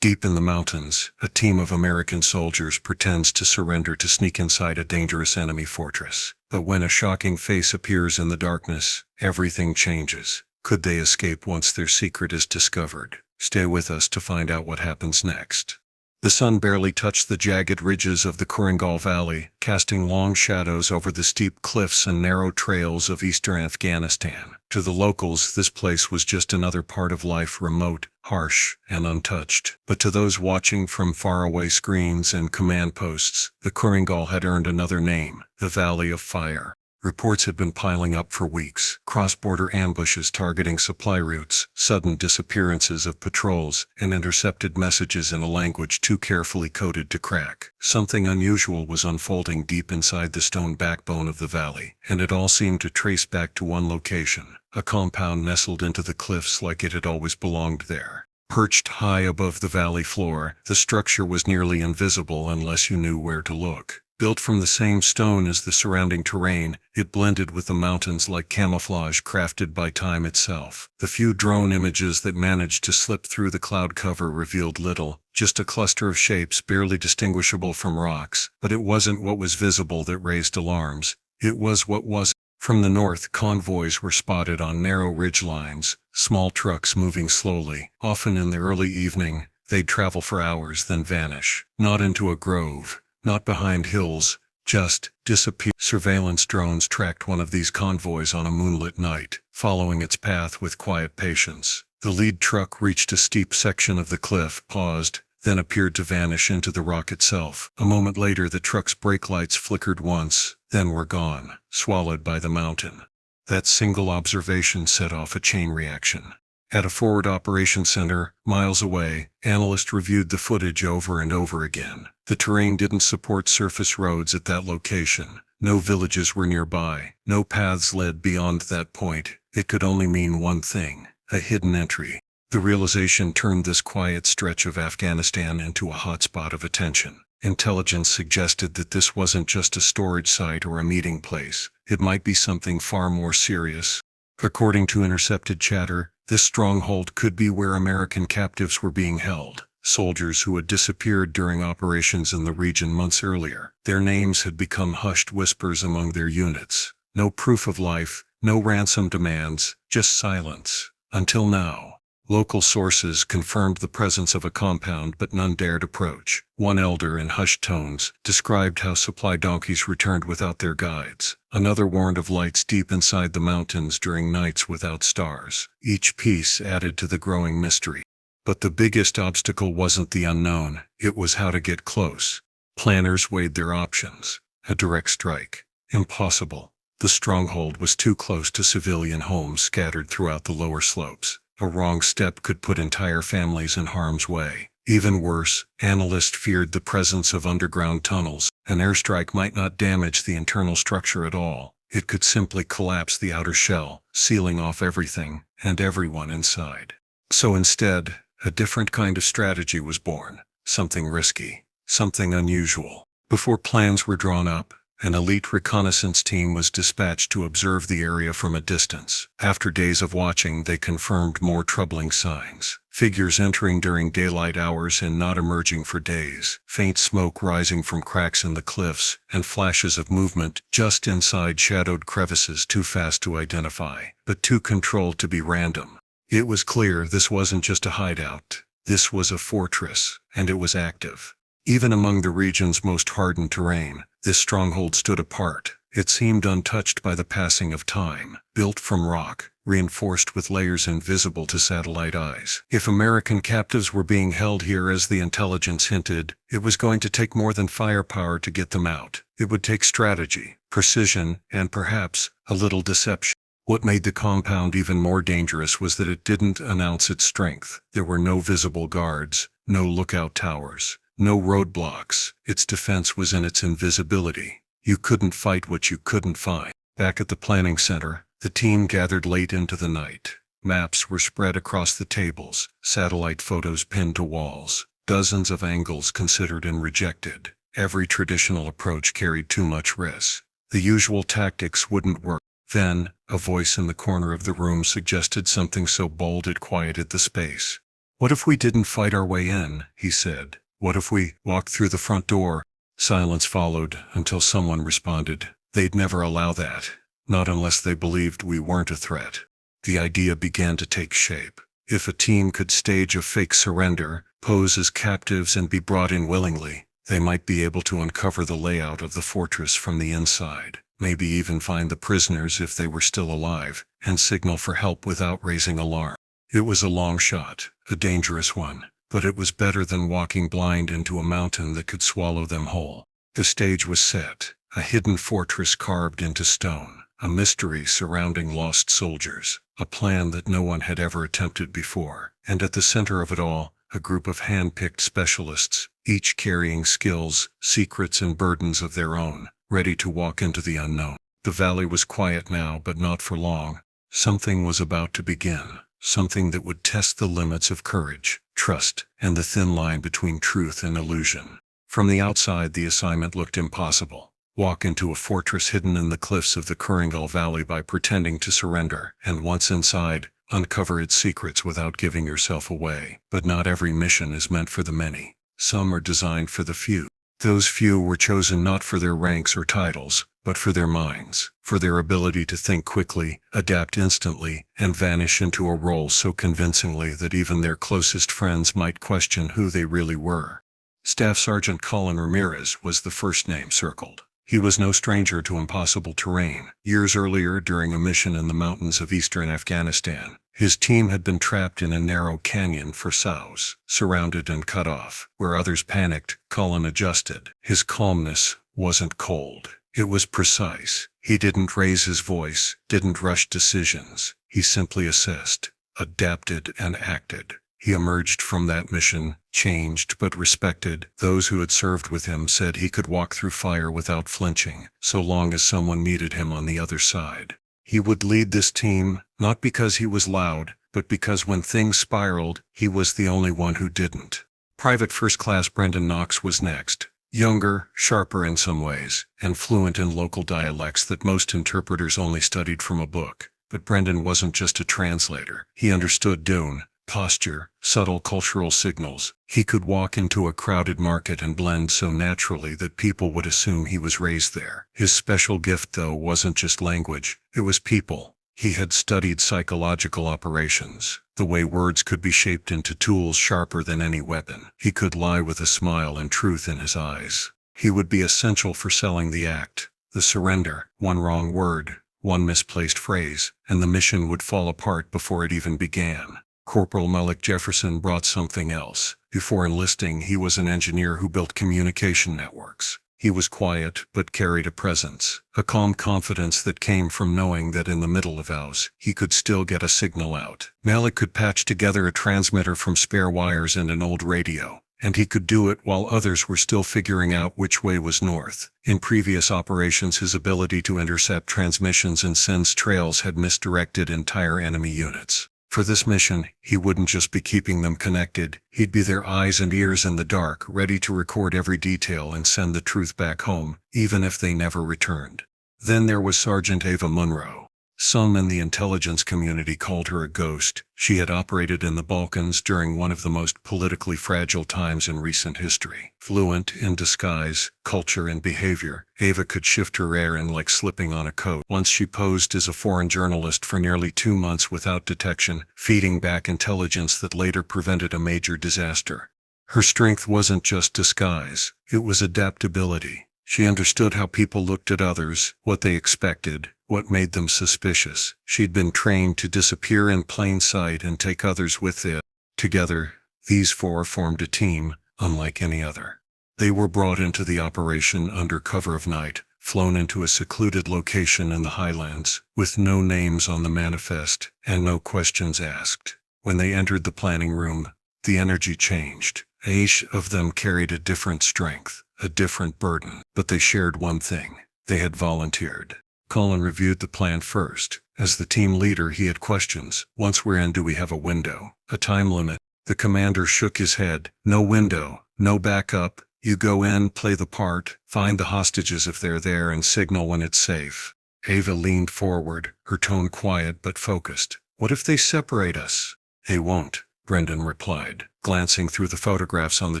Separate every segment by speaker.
Speaker 1: Deep in the mountains, a team of American soldiers pretends to surrender to sneak inside a dangerous enemy fortress. But when a shocking face appears in the darkness, everything changes. Could they escape once their secret is discovered? Stay with us to find out what happens next. The sun barely touched the jagged ridges of the Kunar Valley, casting long shadows over the steep cliffs and narrow trails of eastern Afghanistan. To the locals, this place was just another part of life, remote, harsh, and untouched. But to those watching from faraway screens and command posts, the Kunar had earned another name, the Valley of Fire. Reports had been piling up for weeks. Cross-border ambushes targeting supply routes, sudden disappearances of patrols, and intercepted messages in a language too carefully coded to crack. Something unusual was unfolding deep inside the stone backbone of the valley, and it all seemed to trace back to one location, a compound nestled into the cliffs like it had always belonged there. Perched high above the valley floor, the structure was nearly invisible unless you knew where to look. Built from the same stone as the surrounding terrain, it blended with the mountains like camouflage crafted by time itself. The few drone images that managed to slip through the cloud cover revealed little, just a cluster of shapes barely distinguishable from rocks. But it wasn't what was visible that raised alarms. It was what was. From the north, convoys were spotted on narrow ridgelines, small trucks moving slowly. Often in the early evening, they'd travel for hours then vanish. Not into a grove. Not behind hills, just disappear. Surveillance drones tracked one of these convoys on a moonlit night, following its path with quiet patience. The lead truck reached a steep section of the cliff, paused, then appeared to vanish into the rock itself. A moment later, the truck's brake lights flickered once, then were gone, swallowed by the mountain. That single observation set off a chain reaction. At a forward operations center, miles away, analysts reviewed the footage over and over again. The terrain didn't support surface roads at that location. No villages were nearby. No paths led beyond that point. It could only mean one thing: a hidden entry. The realization turned this quiet stretch of Afghanistan into a hotspot of attention. Intelligence suggested that this wasn't just a storage site or a meeting place. It might be something far more serious. According to intercepted chatter, this stronghold could be where American captives were being held, soldiers who had disappeared during operations in the region months earlier. Their names had become hushed whispers among their units. No proof of life, no ransom demands, just silence. Until now. Local sources confirmed the presence of a compound, but none dared approach. One elder, in hushed tones, described how supply donkeys returned without their guides. Another warned of lights deep inside the mountains during nights without stars. Each piece added to the growing mystery. But the biggest obstacle wasn't the unknown, it was how to get close. Planners weighed their options. A direct strike. Impossible. The stronghold was too close to civilian homes scattered throughout the lower slopes. A wrong step could put entire families in harm's way. Even worse, analysts feared the presence of underground tunnels. An airstrike might not damage the internal structure at all. It could simply collapse the outer shell, sealing off everything and everyone inside. So instead, a different kind of strategy was born. Something risky, something unusual. Before plans were drawn up, an elite reconnaissance team was dispatched to observe the area from a distance. After days of watching, they confirmed more troubling signs. Figures entering during daylight hours and not emerging for days. Faint smoke rising from cracks in the cliffs, and flashes of movement just inside shadowed crevices too fast to identify, but too controlled to be random. It was clear this wasn't just a hideout. This was a fortress, and it was active. Even among the region's most hardened terrain, this stronghold stood apart. It seemed untouched by the passing of time, built from rock, reinforced with layers invisible to satellite eyes. If American captives were being held here as the intelligence hinted, it was going to take more than firepower to get them out. It would take strategy, precision, and perhaps a little deception. What made the compound even more dangerous was that it didn't announce its strength. There were no visible guards, no lookout towers. No roadblocks. Its defense was in its invisibility. You couldn't fight what you couldn't find. Back at the planning center, the team gathered late into the night. Maps were spread across the tables, satellite photos pinned to walls, dozens of angles considered and rejected. Every traditional approach carried too much risk. The usual tactics wouldn't work. Then, a voice in the corner of the room suggested something so bold it quieted the space. "What if we didn't fight our way in?" he said. "What if we walked through the front door?" Silence followed until someone responded. "They'd never allow that. Not unless they believed we weren't a threat." The idea began to take shape. If a team could stage a fake surrender, pose as captives and be brought in willingly, they might be able to uncover the layout of the fortress from the inside, maybe even find the prisoners if they were still alive, and signal for help without raising alarm. It was a long shot, a dangerous one, but it was better than walking blind into a mountain that could swallow them whole. The stage was set, a hidden fortress carved into stone, a mystery surrounding lost soldiers, a plan that no one had ever attempted before, and at the center of it all, a group of hand-picked specialists, each carrying skills, secrets, and burdens of their own, ready to walk into the unknown. The valley was quiet now, but not for long. Something was about to begin, something that would test the limits of courage, trust, and the thin line between truth and illusion. From the outside, the assignment looked impossible. Walk into a fortress hidden in the cliffs of the Kuringal Valley by pretending to surrender, and once inside, uncover its secrets without giving yourself away. But not every mission is meant for the many. Some are designed for the few. Those few were chosen not for their ranks or titles, but for their minds, for their ability to think quickly, adapt instantly, and vanish into a role so convincingly that even their closest friends might question who they really were. Staff Sergeant Colin Ramirez was the first name circled. He was no stranger to impossible terrain. Years earlier, during a mission in the mountains of eastern Afghanistan, his team had been trapped in a narrow canyon for sows, surrounded and cut off. Where others panicked, Colin adjusted. His calmness wasn't cold. It was precise. He didn't raise his voice, didn't rush decisions. He simply assessed, adapted, and acted. He emerged from that mission, changed but respected. Those who had served with him said he could walk through fire without flinching, so long as someone needed him on the other side. He would lead this team, not because he was loud, but because when things spiraled, he was the only one who didn't. Private First Class Brendan Knox was next. Younger, sharper in some ways, and fluent in local dialects that most interpreters only studied from a book. But Brendan wasn't just a translator. He understood Dune, posture, subtle cultural signals. He could walk into a crowded market and blend so naturally that people would assume he was raised there. His special gift, though, wasn't just language, it was people. He had studied psychological operations, the way words could be shaped into tools sharper than any weapon. He could lie with a smile and truth in his eyes. He would be essential for selling the act, the surrender. One wrong word, one misplaced phrase, and the mission would fall apart before it even began. Corporal Malik Jefferson brought something else. Before enlisting, he was an engineer who built communication networks. He was quiet, but carried a presence, a calm confidence that came from knowing that in the middle of hours, he could still get a signal out. Malik could patch together a transmitter from spare wires and an old radio, and he could do it while others were still figuring out which way was north. In previous operations, his ability to intercept transmissions and sense trails had misdirected entire enemy units. For this mission, he wouldn't just be keeping them connected, he'd be their eyes and ears in the dark, ready to record every detail and send the truth back home, even if they never returned. Then there was Sergeant Ava Munro. Some in the intelligence community called her a ghost. She had operated in the Balkans during one of the most politically fragile times in recent history. Fluent in disguise, culture, and behavior, Ava could shift her air in like slipping on a coat. Once she posed as a foreign journalist for nearly 2 months without detection, feeding back intelligence that later prevented a major disaster. Her strength wasn't just disguise, it was adaptability. She understood how people looked at others, what they expected, what made them suspicious. She'd been trained to disappear in plain sight and take others with it. Together, these four formed a team, unlike any other. They were brought into the operation under cover of night, flown into a secluded location in the highlands, with no names on the manifest, and no questions asked. When they entered the planning room, the energy changed. Each of them carried a different strength, a different burden, but they shared one thing. They had volunteered. Colin reviewed the plan first. As the team leader, he had questions. Once we're in, do we have a window? A time limit? The commander shook his head. No window, no backup. You go in, play the part, find the hostages if they're there, and signal when it's safe. Ava leaned forward, her tone quiet but focused. What if they separate us? They won't, Brendan replied, glancing through the photographs on the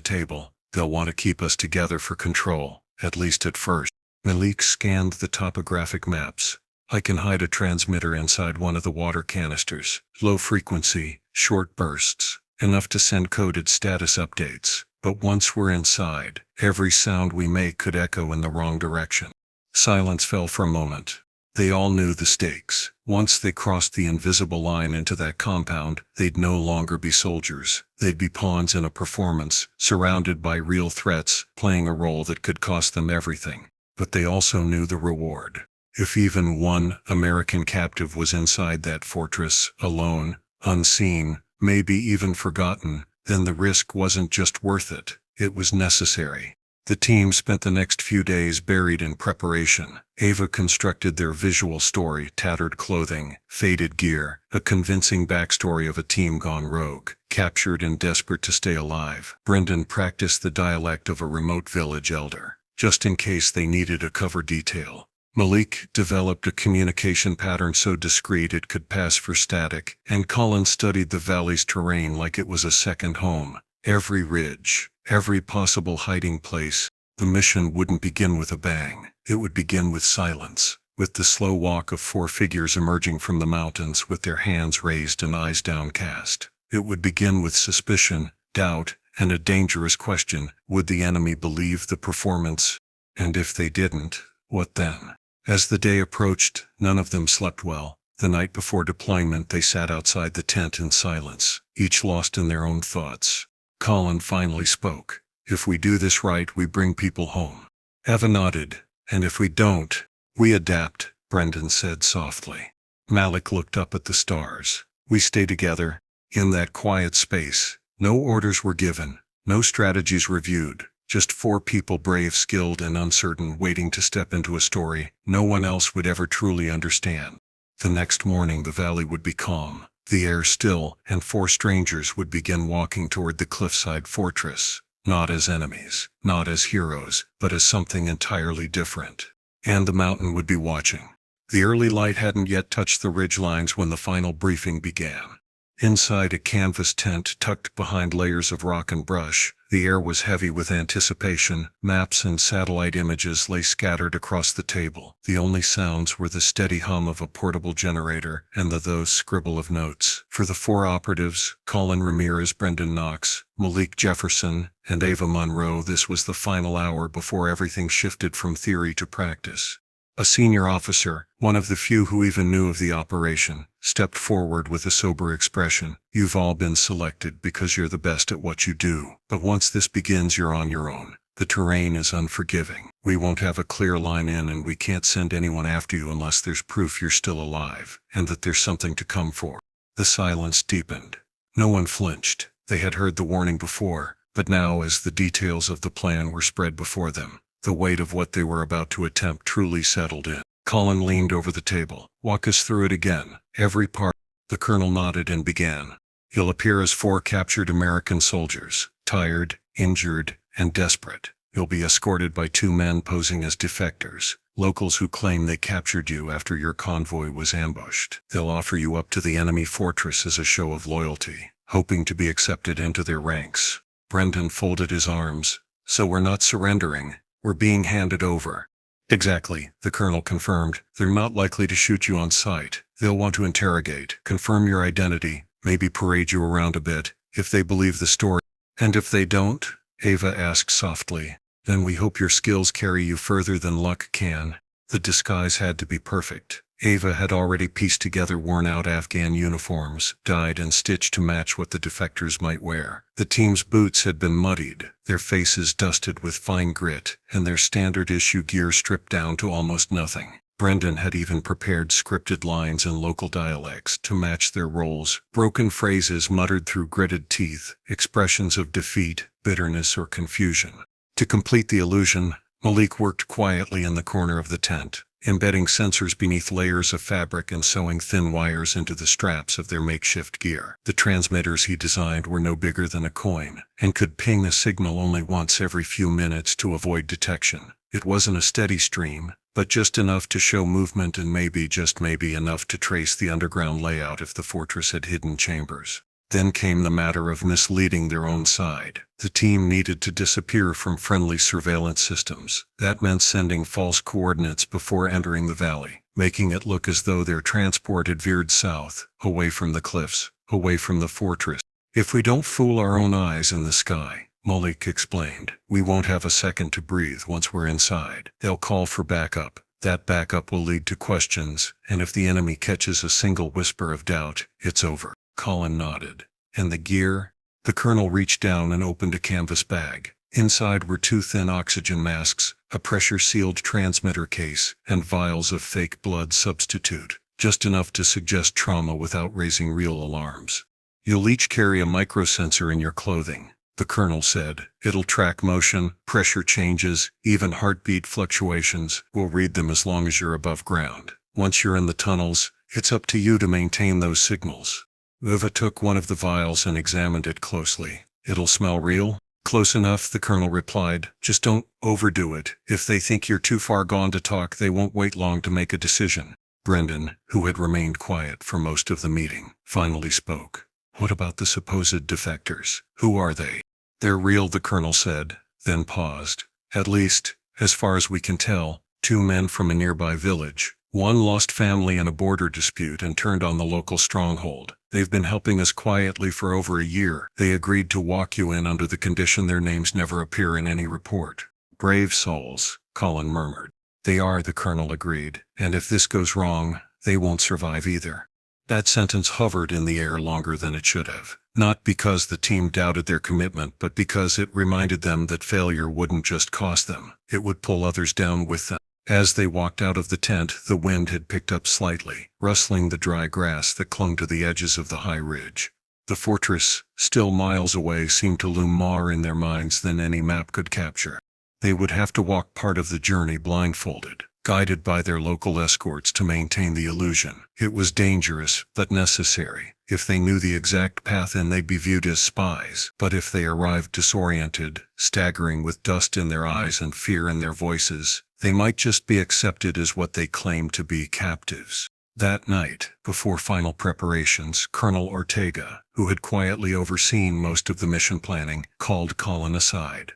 Speaker 1: table. "They'll want to keep us together for control, at least at first." Malik scanned the topographic maps. "I can hide a transmitter inside one of the water canisters. Low frequency, short bursts, enough to send coded status updates. But once we're inside, every sound we make could echo in the wrong direction." Silence fell for a moment. They all knew the stakes. Once they crossed the invisible line into that compound, they'd no longer be soldiers. They'd be pawns in a performance, surrounded by real threats, playing a role that could cost them everything. But they also knew the reward. If even one American captive was inside that fortress, alone, unseen, maybe even forgotten, then the risk wasn't just worth it, it was necessary. The team spent the next few days buried in preparation. Ava constructed their visual story: tattered clothing, faded gear, a convincing backstory of a team gone rogue, captured and desperate to stay alive. Brendan practiced the dialect of a remote village elder, just in case they needed a cover detail. Malik developed a communication pattern so discreet it could pass for static, and Colin studied the valley's terrain like it was a second home. Every ridge, every possible hiding place. The mission wouldn't begin with a bang. It would begin with silence, with the slow walk of 4 figures emerging from the mountains with their hands raised and eyes downcast. It would begin with suspicion, doubt, and a dangerous question: would the enemy believe the performance? And if they didn't, what then? As the day approached, none of them slept well. The night before deployment, they sat outside the tent in silence, each lost in their own thoughts. Colin finally spoke. "If we do this right, we bring people home." Ava nodded. "And if we don't, we adapt," Brendan said softly. Malik looked up at the stars. "We stay together." In that quiet space, no orders were given, no strategies reviewed, just 4 people, brave, skilled, and uncertain, waiting to step into a story no one else would ever truly understand. The next morning the valley would be calm, the air still, and 4 strangers would begin walking toward the cliffside fortress, not as enemies, not as heroes, but as something entirely different. And the mountain would be watching. The early light hadn't yet touched the ridge lines when the final briefing began. Inside a canvas tent tucked behind layers of rock and brush, the air was heavy with anticipation. Maps and satellite images lay scattered across the table. The only sounds were the steady hum of a portable generator and those scribble of notes. For the 4 operatives, Colin Ramirez, Brendan Knox, Malik Jefferson, and Ava Monroe, this was the final hour before everything shifted from theory to practice. A senior officer, one of the few who even knew of the operation, stepped forward with a sober expression. "You've all been selected because you're the best at what you do. But once this begins, you're on your own. The terrain is unforgiving. We won't have a clear line in, and we can't send anyone after you unless there's proof you're still alive, and that there's something to come for." The silence deepened. No one flinched. They had heard the warning before, but now, as the details of the plan were spread before them, the weight of what they were about to attempt truly settled in. Colin leaned over the table. "Walk us through it again. Every part." The colonel nodded and began. "You'll appear as 4 captured American soldiers, tired, injured, and desperate. You'll be escorted by 2 men posing as defectors, locals who claim they captured you after your convoy was ambushed. They'll offer you up to the enemy fortress as a show of loyalty, hoping to be accepted into their ranks." Brendan folded his arms. "So we're not surrendering. We're being handed over." "Exactly," the colonel confirmed. "They're not likely to shoot you on sight. They'll want to interrogate, confirm your identity, maybe parade you around a bit, if they believe the story." "And if they don't?" Ava asked softly. "Then we hope your skills carry you further than luck can." The disguise had to be perfect. Ava had already pieced together worn-out Afghan uniforms, dyed and stitched to match what the defectors might wear. The team's boots had been muddied, their faces dusted with fine grit, and their standard-issue gear stripped down to almost nothing. Brendan had even prepared scripted lines in local dialects to match their roles, broken phrases muttered through gritted teeth, expressions of defeat, bitterness, or confusion. To complete the illusion, Malik worked quietly in the corner of the tent, embedding sensors beneath layers of fabric and sewing thin wires into the straps of their makeshift gear. The transmitters he designed were no bigger than a coin, and could ping a signal only once every few minutes to avoid detection. It wasn't a steady stream, but just enough to show movement and maybe, just maybe, enough to trace the underground layout if the fortress had hidden chambers. Then came the matter of misleading their own side. The team needed to disappear from friendly surveillance systems. That meant sending false coordinates before entering the valley, making it look as though their transport had veered south, away from the cliffs, away from the fortress. "If we don't fool our own eyes in the sky," Malik explained, "we won't have a second to breathe once we're inside. They'll call for backup. That backup will lead to questions, and if the enemy catches a single whisper of doubt, it's over." Colin nodded. "And the gear?" The colonel reached down and opened a canvas bag. Inside were 2 thin oxygen masks, a pressure-sealed transmitter case, and vials of fake blood substitute, just enough to suggest trauma without raising real alarms. "You'll each carry a microsensor in your clothing," the colonel said. "It'll track motion, pressure changes, even heartbeat fluctuations. We'll read them as long as you're above ground. Once you're in the tunnels, it's up to you to maintain those signals." Eva took one of the vials and examined it closely. "It'll smell real?" "Close enough," the colonel replied. "Just don't overdo it. If they think you're too far gone to talk, they won't wait long to make a decision." Brendan, who had remained quiet for most of the meeting, finally spoke. "What about the supposed defectors? Who are they?" "They're real," the colonel said, then paused. "At least, as far as we can tell, 2 men from a nearby village. One lost family in a border dispute and turned on the local stronghold. They've been helping us quietly for over a year. They agreed to walk you in under the condition their names never appear in any report." "Brave souls," Colin murmured. "They are," the colonel agreed, "and if this goes wrong, they won't survive either." That sentence hovered in the air longer than it should have, not because the team doubted their commitment, but because it reminded them that failure wouldn't just cost them, it would pull others down with them. As they walked out of the tent, the wind had picked up slightly, rustling the dry grass that clung to the edges of the high ridge. The fortress, still miles away, seemed to loom more in their minds than any map could capture. They would have to walk part of the journey blindfolded, guided by their local escorts to maintain the illusion. It was dangerous, but necessary. If they knew the exact path in, they'd be viewed as spies. But if they arrived disoriented, staggering with dust in their eyes and fear in their voices, they might just be accepted as what they claimed to be, captives. That night, before final preparations, Colonel Ortega, who had quietly overseen most of the mission planning, called Colin aside.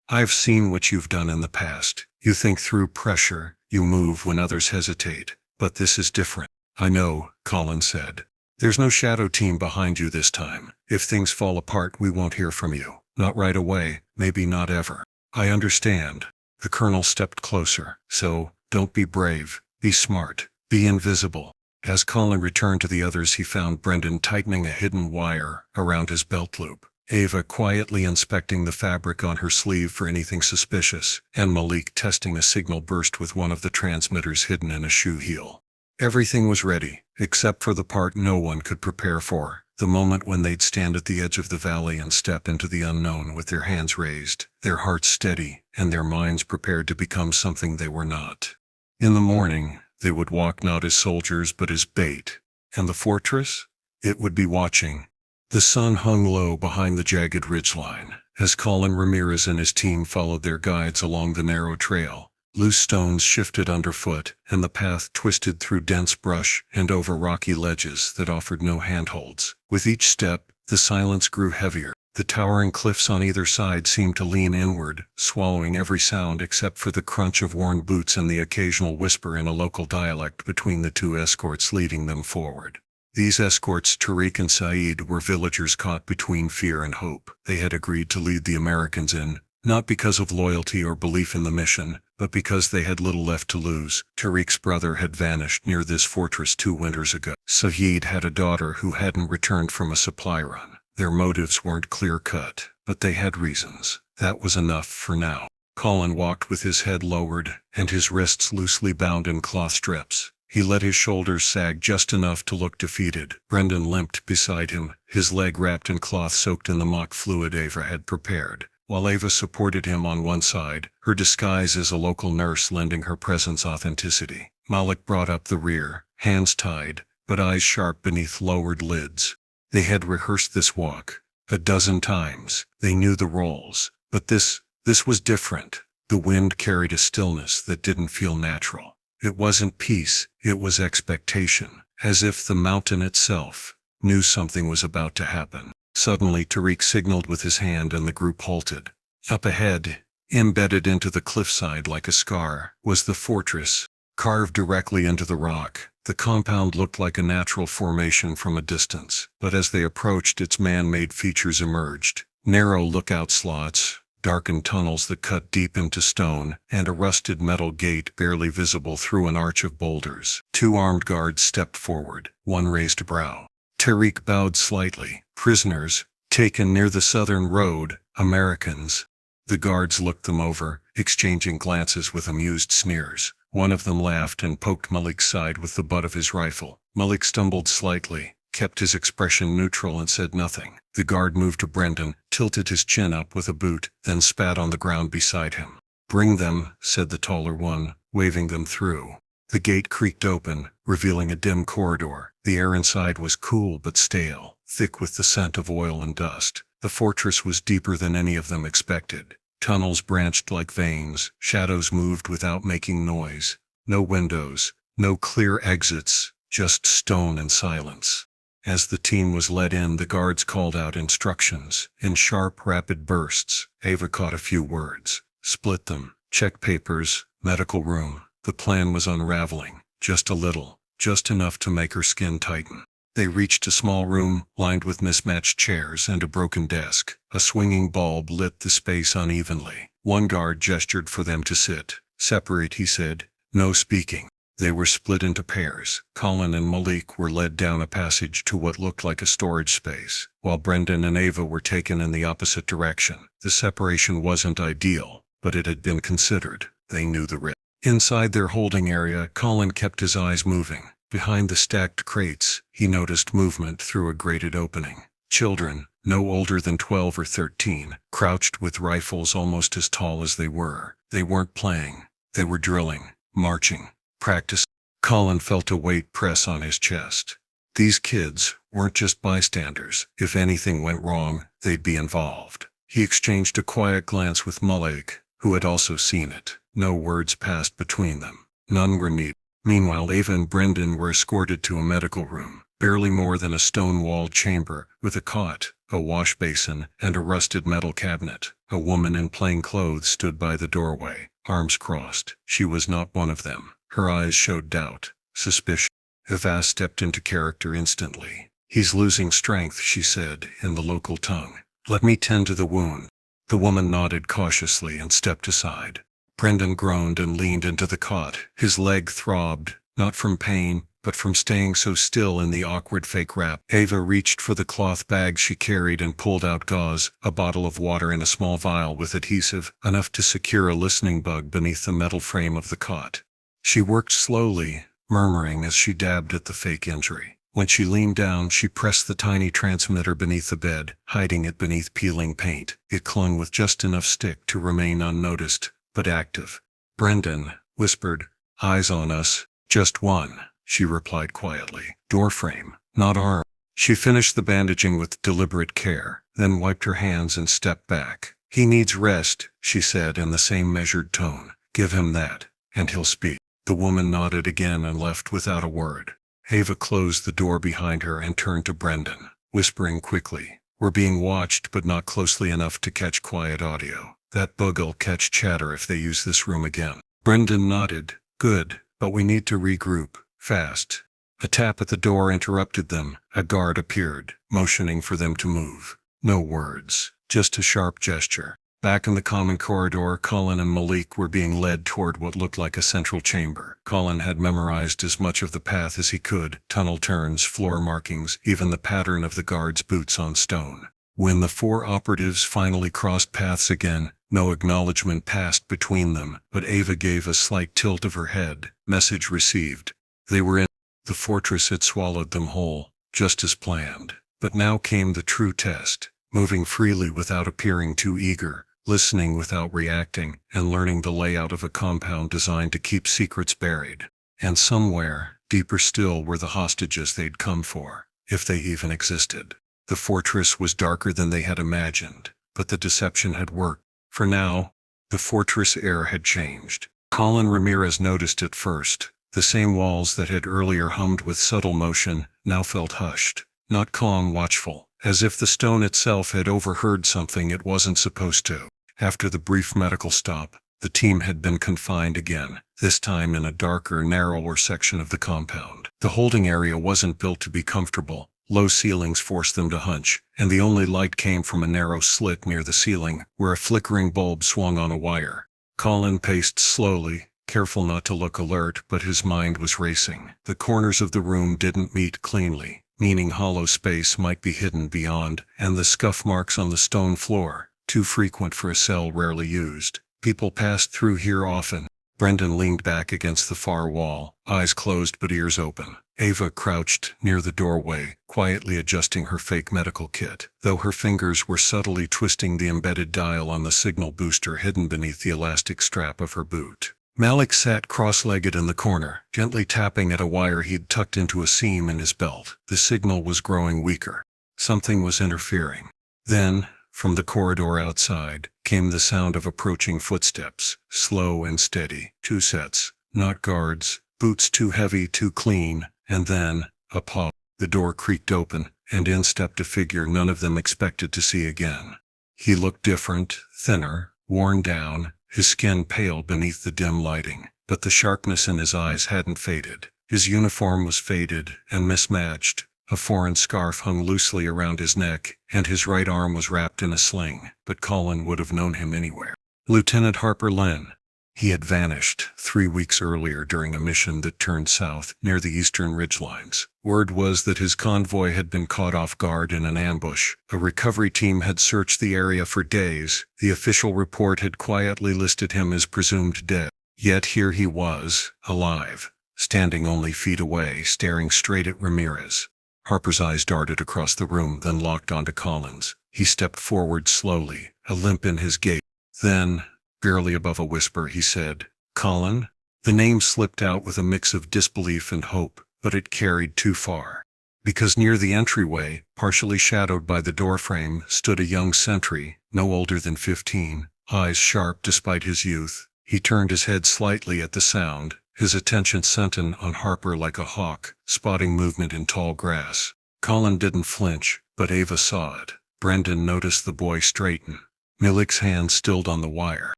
Speaker 1: "I've seen what you've done in the past. You think through pressure, you move when others hesitate. But this is different." "I know," Colin said. "There's no shadow team behind you this time. If things fall apart, we won't hear from you. Not right away, maybe not ever." "I understand." The colonel stepped closer. "So, don't be brave. Be smart. Be invisible." As Colin returned to the others, he found Brendan tightening a hidden wire around his belt loop, Ava quietly inspecting the fabric on her sleeve for anything suspicious, and Malik testing a signal burst with one of the transmitters hidden in a shoe heel. Everything was ready, except for the part no one could prepare for, the moment when they'd stand at the edge of the valley and step into the unknown with their hands raised, their hearts steady, and their minds prepared to become something they were not. In the morning, they would walk not as soldiers but as bait. And the fortress? It would be watching. The sun hung low behind the jagged ridgeline. As Colin Ramirez and his team followed their guides along the narrow trail, loose stones shifted underfoot, and the path twisted through dense brush and over rocky ledges that offered no handholds. With each step, the silence grew heavier. The towering cliffs on either side seemed to lean inward, swallowing every sound except for the crunch of worn boots and the occasional whisper in a local dialect between the 2 escorts leading them forward. These escorts, Tariq and Saeed, were villagers caught between fear and hope. They had agreed to lead the Americans in, not because of loyalty or belief in the mission, but because they had little left to lose. Tariq's brother had vanished near this fortress 2 winters ago. Saeed had a daughter who hadn't returned from a supply run. Their motives weren't clear-cut, but they had reasons. That was enough for now. Colin walked with his head lowered, and his wrists loosely bound in cloth strips. He let his shoulders sag just enough to look defeated. Brendan limped beside him, his leg wrapped in cloth soaked in the mock fluid Ava had prepared, while Ava supported him on one side, her disguise as a local nurse lending her presence authenticity. Malik brought up the rear, hands tied, but eyes sharp beneath lowered lids. They had rehearsed this walk 12 times. They knew the roles, but this was different. The wind carried a stillness that didn't feel natural. It wasn't peace, it was expectation, as if the mountain itself, knew something was about to happen. Suddenly Tariq signaled with his hand and the group halted. Up ahead, embedded into the cliffside like a scar, was the fortress, carved directly into the rock. The compound looked like a natural formation from a distance, but as they approached, its man-made features emerged. Narrow lookout slots, darkened tunnels that cut deep into stone, and a rusted metal gate barely visible through an arch of boulders. 2 armed guards stepped forward, one raised a brow. Tariq bowed slightly. Prisoners, taken near the southern road, Americans. The guards looked them over, exchanging glances with amused sneers. One of them laughed and poked Malik's side with the butt of his rifle. Malik stumbled slightly, kept his expression neutral and said nothing. The guard moved to Brendan, tilted his chin up with a boot, then spat on the ground beside him. "Bring them," said the taller one, waving them through. The gate creaked open, revealing a dim corridor. The air inside was cool but stale, thick with the scent of oil and dust. The fortress was deeper than any of them expected. Tunnels branched like veins, shadows moved without making noise. No windows, no clear exits, just stone and silence. As the team was led in, the guards called out instructions. In sharp, rapid bursts, Ava caught a few words. Split them, check papers, medical room. The plan was unraveling, just a little, just enough to make her skin tighten. They reached a small room, lined with mismatched chairs and a broken desk. A swinging bulb lit the space unevenly. One guard gestured for them to sit. "Separate," he said. "No speaking." They were split into pairs. Colin and Malik were led down a passage to what looked like a storage space, while Brendan and Ava were taken in the opposite direction. The separation wasn't ideal, but it had been considered. They knew the risk. Inside their holding area, Colin kept his eyes moving. Behind the stacked crates, he noticed movement through a grated opening. Children, no older than 12 or 13, crouched with rifles almost as tall as they were. They weren't playing. They were drilling, marching, practicing. Colin felt a weight press on his chest. These kids weren't just bystanders. If anything went wrong, they'd be involved. He exchanged a quiet glance with Malik, who had also seen it. No words passed between them. None were needed. Meanwhile, Ava and Brendan were escorted to a medical room, barely more than a stone-walled chamber, with a cot, a wash basin, and a rusted metal cabinet. A woman in plain clothes stood by the doorway, arms crossed. She was not one of them. Her eyes showed doubt, suspicion. Ava stepped into character instantly. "He's losing strength," she said, in the local tongue. "Let me tend to the wound." The woman nodded cautiously and stepped aside. Brendan groaned and leaned into the cot. His leg throbbed, not from pain, but from staying so still in the awkward fake wrap. Ava reached for the cloth bag she carried and pulled out gauze, a bottle of water and a small vial with adhesive, enough to secure a listening bug beneath the metal frame of the cot. She worked slowly, murmuring as she dabbed at the fake injury. When she leaned down, she pressed the tiny transmitter beneath the bed, hiding it beneath peeling paint. It clung with just enough stick to remain unnoticed, but active. Brendan whispered, "Eyes on us." "Just one," she replied quietly. "Doorframe, not arm." She finished the bandaging with deliberate care, then wiped her hands and stepped back. "He needs rest," she said in the same measured tone. "Give him that, and he'll speak." The woman nodded again and left without a word. Ava closed the door behind her and turned to Brendan, whispering quickly, "We're being watched, but not closely enough to catch quiet audio. That bug'll catch chatter if they use this room again." Brendan nodded. "Good, but we need to regroup, fast." A tap at the door interrupted them. A guard appeared, motioning for them to move. No words, just a sharp gesture. Back in the common corridor, Colin and Malik were being led toward what looked like a central chamber. Colin had memorized as much of the path as he could, tunnel turns, floor markings, even the pattern of the guards' boots on stone. When the 4 operatives finally crossed paths again, no acknowledgement passed between them, but Ava gave a slight tilt of her head. Message received. They were in. The fortress had swallowed them whole, just as planned. But now came the true test, moving freely without appearing too eager, listening without reacting, and learning the layout of a compound designed to keep secrets buried. And somewhere, deeper still, were the hostages they'd come for, if they even existed. The fortress was darker than they had imagined, but the deception had worked. For now, the fortress air had changed. Colin Ramirez noticed it first. The same walls that had earlier hummed with subtle motion now felt hushed. not calm, watchful, as if the stone itself had overheard something it wasn't supposed to. After the brief medical stop, the team had been confined again, this time in a darker, narrower section of the compound. The holding area wasn't built to be comfortable. Low ceilings forced them to hunch, and the only light came from a narrow slit near the ceiling, where a flickering bulb swung on a wire. Colin paced slowly, careful not to look alert, but his mind was racing. The corners of the room didn't meet cleanly, meaning hollow space might be hidden beyond, and the scuff marks on the stone floor, too frequent for a cell rarely used. People passed through here often. Brendan leaned back against the far wall, eyes closed but ears open. Ava crouched near the doorway, quietly adjusting her fake medical kit, though her fingers were subtly twisting the embedded dial on the signal booster hidden beneath the elastic strap of her boot. Malik sat cross-legged in the corner, gently tapping at a wire he'd tucked into a seam in his belt. The signal was growing weaker. Something was interfering. Then, from the corridor outside, came the sound of approaching footsteps, slow and steady. 2 sets, not guards, boots too heavy, too clean, and then, a pause. The door creaked open, and in stepped a figure none of them expected to see again. He looked different, thinner, worn down, his skin pale beneath the dim lighting, but the sharpness in his eyes hadn't faded. His uniform was faded and mismatched. A foreign scarf hung loosely around his neck, and his right arm was wrapped in a sling, but Colin would have known him anywhere. Lieutenant Harper Lynn. He had vanished 3 weeks earlier during a mission that turned south near the eastern ridgelines. Word was that his convoy had been caught off guard in an ambush. A recovery team had searched the area for days. The official report had quietly listed him as presumed dead. Yet here he was, alive, standing only feet away, staring straight at Ramirez. Harper's eyes darted across the room, then locked onto Colin's. He stepped forward slowly, a limp in his gait. Then, barely above a whisper, he said, "Colin?" The name slipped out with a mix of disbelief and hope, but it carried too far. Because near the entryway, partially shadowed by the doorframe, stood a young sentry, no older than 15, eyes sharp despite his youth. He turned his head slightly at the sound, his attention centered on Harper like a hawk, spotting movement in tall grass. Colin didn't flinch, but Ava saw it. Brendan noticed the boy straighten. Malik's hand stilled on the wire.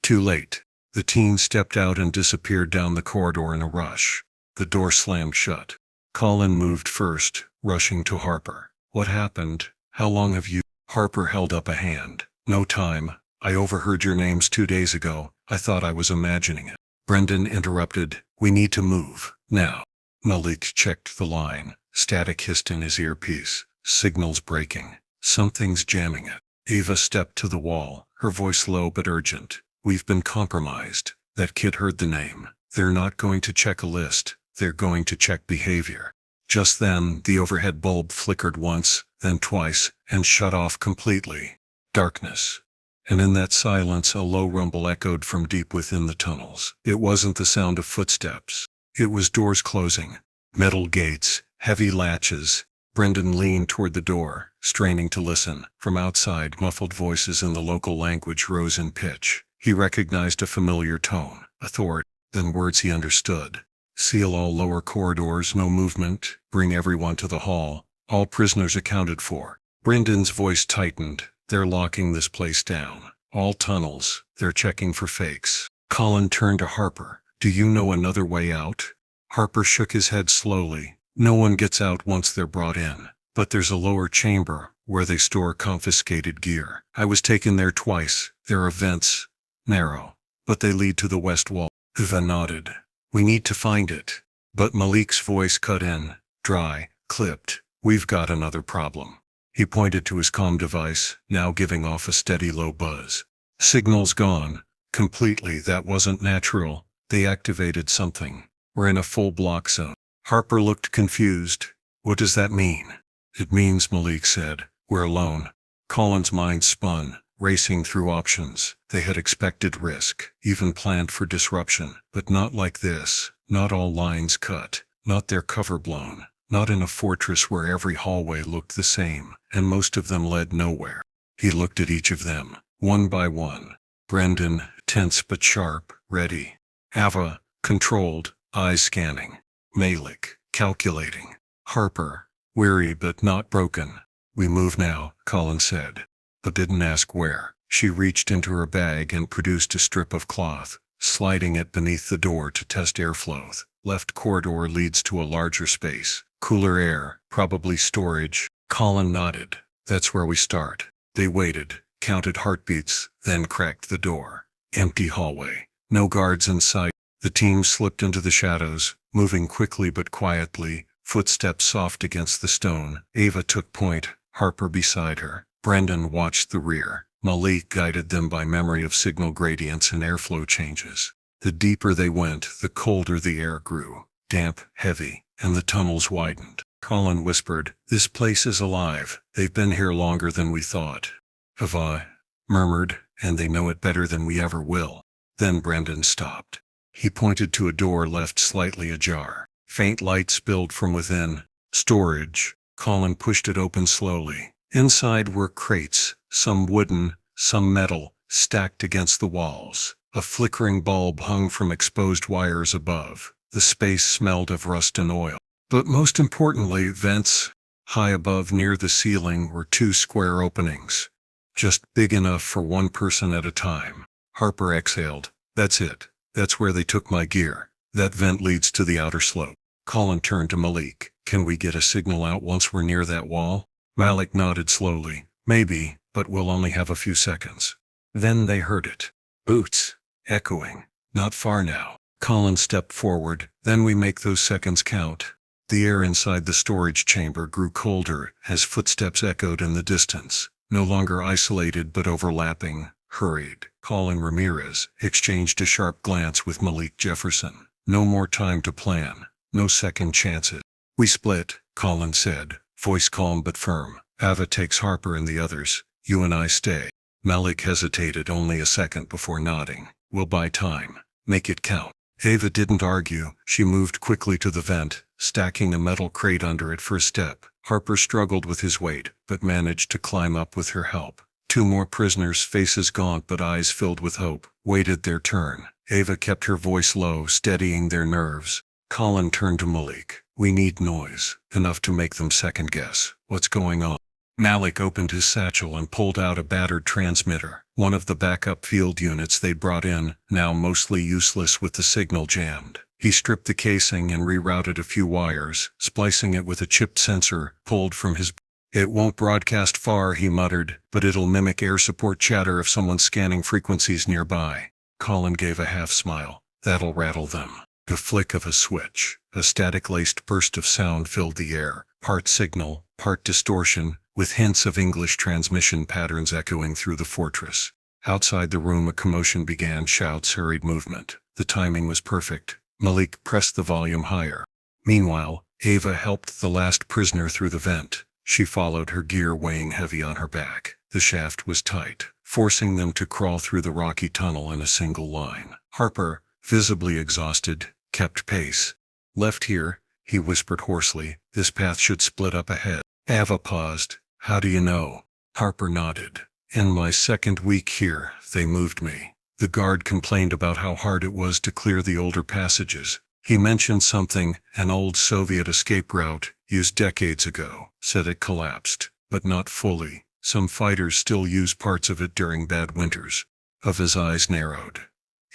Speaker 1: Too late. The teen stepped out and disappeared down the corridor in a rush. The door slammed shut. Colin moved first, rushing to Harper. "What happened? How long have you—" Harper held up a hand. "No time. I overheard your names 2 days ago. I thought I was imagining it." Brendan interrupted. "We need to move. Now." Malik checked the line. Static hissed in his earpiece. "Signal's breaking. Something's jamming it." Ava stepped to the wall, her voice low but urgent. "We've been compromised." That kid heard the name. "They're not going to check a list. They're going to check behavior." Just then, the overhead bulb flickered once, then twice, and shut off completely. Darkness. And in that silence a low rumble echoed from deep within the tunnels. It wasn't the sound of footsteps. It was doors closing. Metal gates, heavy latches. Brendan leaned toward the door, straining to listen. From outside, muffled voices in the local language rose in pitch. He recognized a familiar tone, authority, then words he understood. "Seal all lower corridors, no movement. Bring everyone to the hall. All prisoners accounted for." Brendan's voice tightened. "They're locking this place down. All tunnels. They're checking for fakes." Colin turned to Harper. "Do you know another way out?" Harper shook his head slowly. "No one gets out once they're brought in. But there's a lower chamber, where they store confiscated gear. I was taken there twice. There are vents. Narrow. But they lead to the west wall." Eva nodded. "We need to find it." But Malik's voice cut in, dry, clipped. "We've got another problem." He pointed to his comm device, now giving off a steady low buzz. "Signal's gone. Completely. That wasn't natural. They activated something. We're in a full block zone." Harper looked confused. "What does that mean?" "It means," Malik said, "we're alone." Colin's mind spun, racing through options. They had expected risk, even planned for disruption, but not like this. Not all lines cut, not their cover blown, not in a fortress where every hallway looked the same, and most of them led nowhere. He looked at each of them, one by one. Brendan, tense but sharp, ready. Ava, controlled, eyes scanning. Malik, calculating. Harper, weary but not broken. "We move now," Colin said, but didn't ask where. She reached into her bag and produced a strip of cloth, sliding it beneath the door to test airflow. Left corridor leads to a larger space. Cooler air, probably storage. Colin nodded. "That's where we start." They waited, counted heartbeats, then cracked the door. Empty hallway. No guards in sight. The team slipped into the shadows, moving quickly but quietly, footsteps soft against the stone. Ava took point, Harper beside her. Brendan watched the rear. Malik guided them by memory of signal gradients and airflow changes. The deeper they went, the colder the air grew. Damp, heavy, and the tunnels widened. Colin whispered, "This place is alive. They've been here longer than we thought." Ava murmured, "And they know it better than we ever will." Then Brendan stopped. He pointed to a door left slightly ajar. Faint light spilled from within. Storage. Colin pushed it open slowly. Inside were crates, some wooden, some metal, stacked against the walls. A flickering bulb hung from exposed wires above. The space smelled of rust and oil. But most importantly, vents. High above near the ceiling were 2 square openings, just big enough for one person at a time. Harper exhaled. "That's it. That's where they took my gear. That vent leads to the outer slope." Colin turned to Malik. "Can we get a signal out once we're near that wall?" Malik nodded slowly. "Maybe, but we'll only have a few seconds." Then they heard it. Boots. Echoing. Not far now. Colin stepped forward. "Then we make those seconds count." The air inside the storage chamber grew colder as footsteps echoed in the distance, no longer isolated but overlapping, hurried. Colin Ramirez exchanged a sharp glance with Malik Jefferson. No more time to plan. No second chances. "We split," Colin said, voice calm but firm. "Ava takes Harper and the others. You and I stay." Malik hesitated only a second before nodding. "We'll buy time. Make it count." Ava didn't argue. She moved quickly to the vent, stacking a metal crate under it for a step. Harper struggled with his weight, but managed to climb up with her help. 2 more prisoners, faces gaunt but eyes filled with hope, waited their turn. Ava kept her voice low, steadying their nerves. Colin turned to Malik. "We need noise, enough to make them second guess. What's going on?" Malik opened his satchel and pulled out a battered transmitter, one of the backup field units they'd brought in, now mostly useless with the signal jammed. He stripped the casing and rerouted a few wires, splicing it with a chipped sensor pulled from his. "It won't broadcast far," he muttered, "but it'll mimic air support chatter if someone's scanning frequencies nearby." Colin gave a half smile. "That'll rattle them." The flick of a switch, a static-laced burst of sound filled the air, part signal, part distortion, with hints of English transmission patterns echoing through the fortress. Outside the room a commotion began, shouts, hurried movement. The timing was perfect. Malik pressed the volume higher. Meanwhile, Ava helped the last prisoner through the vent. She followed, her gear weighing heavy on her back. The shaft was tight, forcing them to crawl through the rocky tunnel in a single line. Harper, visibly exhausted, kept pace. "Left here," he whispered hoarsely. "This path should split up ahead." Ava paused. "How do you know?" Harper nodded. "In my second week here, they moved me." The guard complained about how hard it was to clear the older passages. He mentioned something, an old Soviet escape route, used decades ago, said it collapsed, but not fully. Some fighters still use parts of it during bad winters. Ava's eyes narrowed.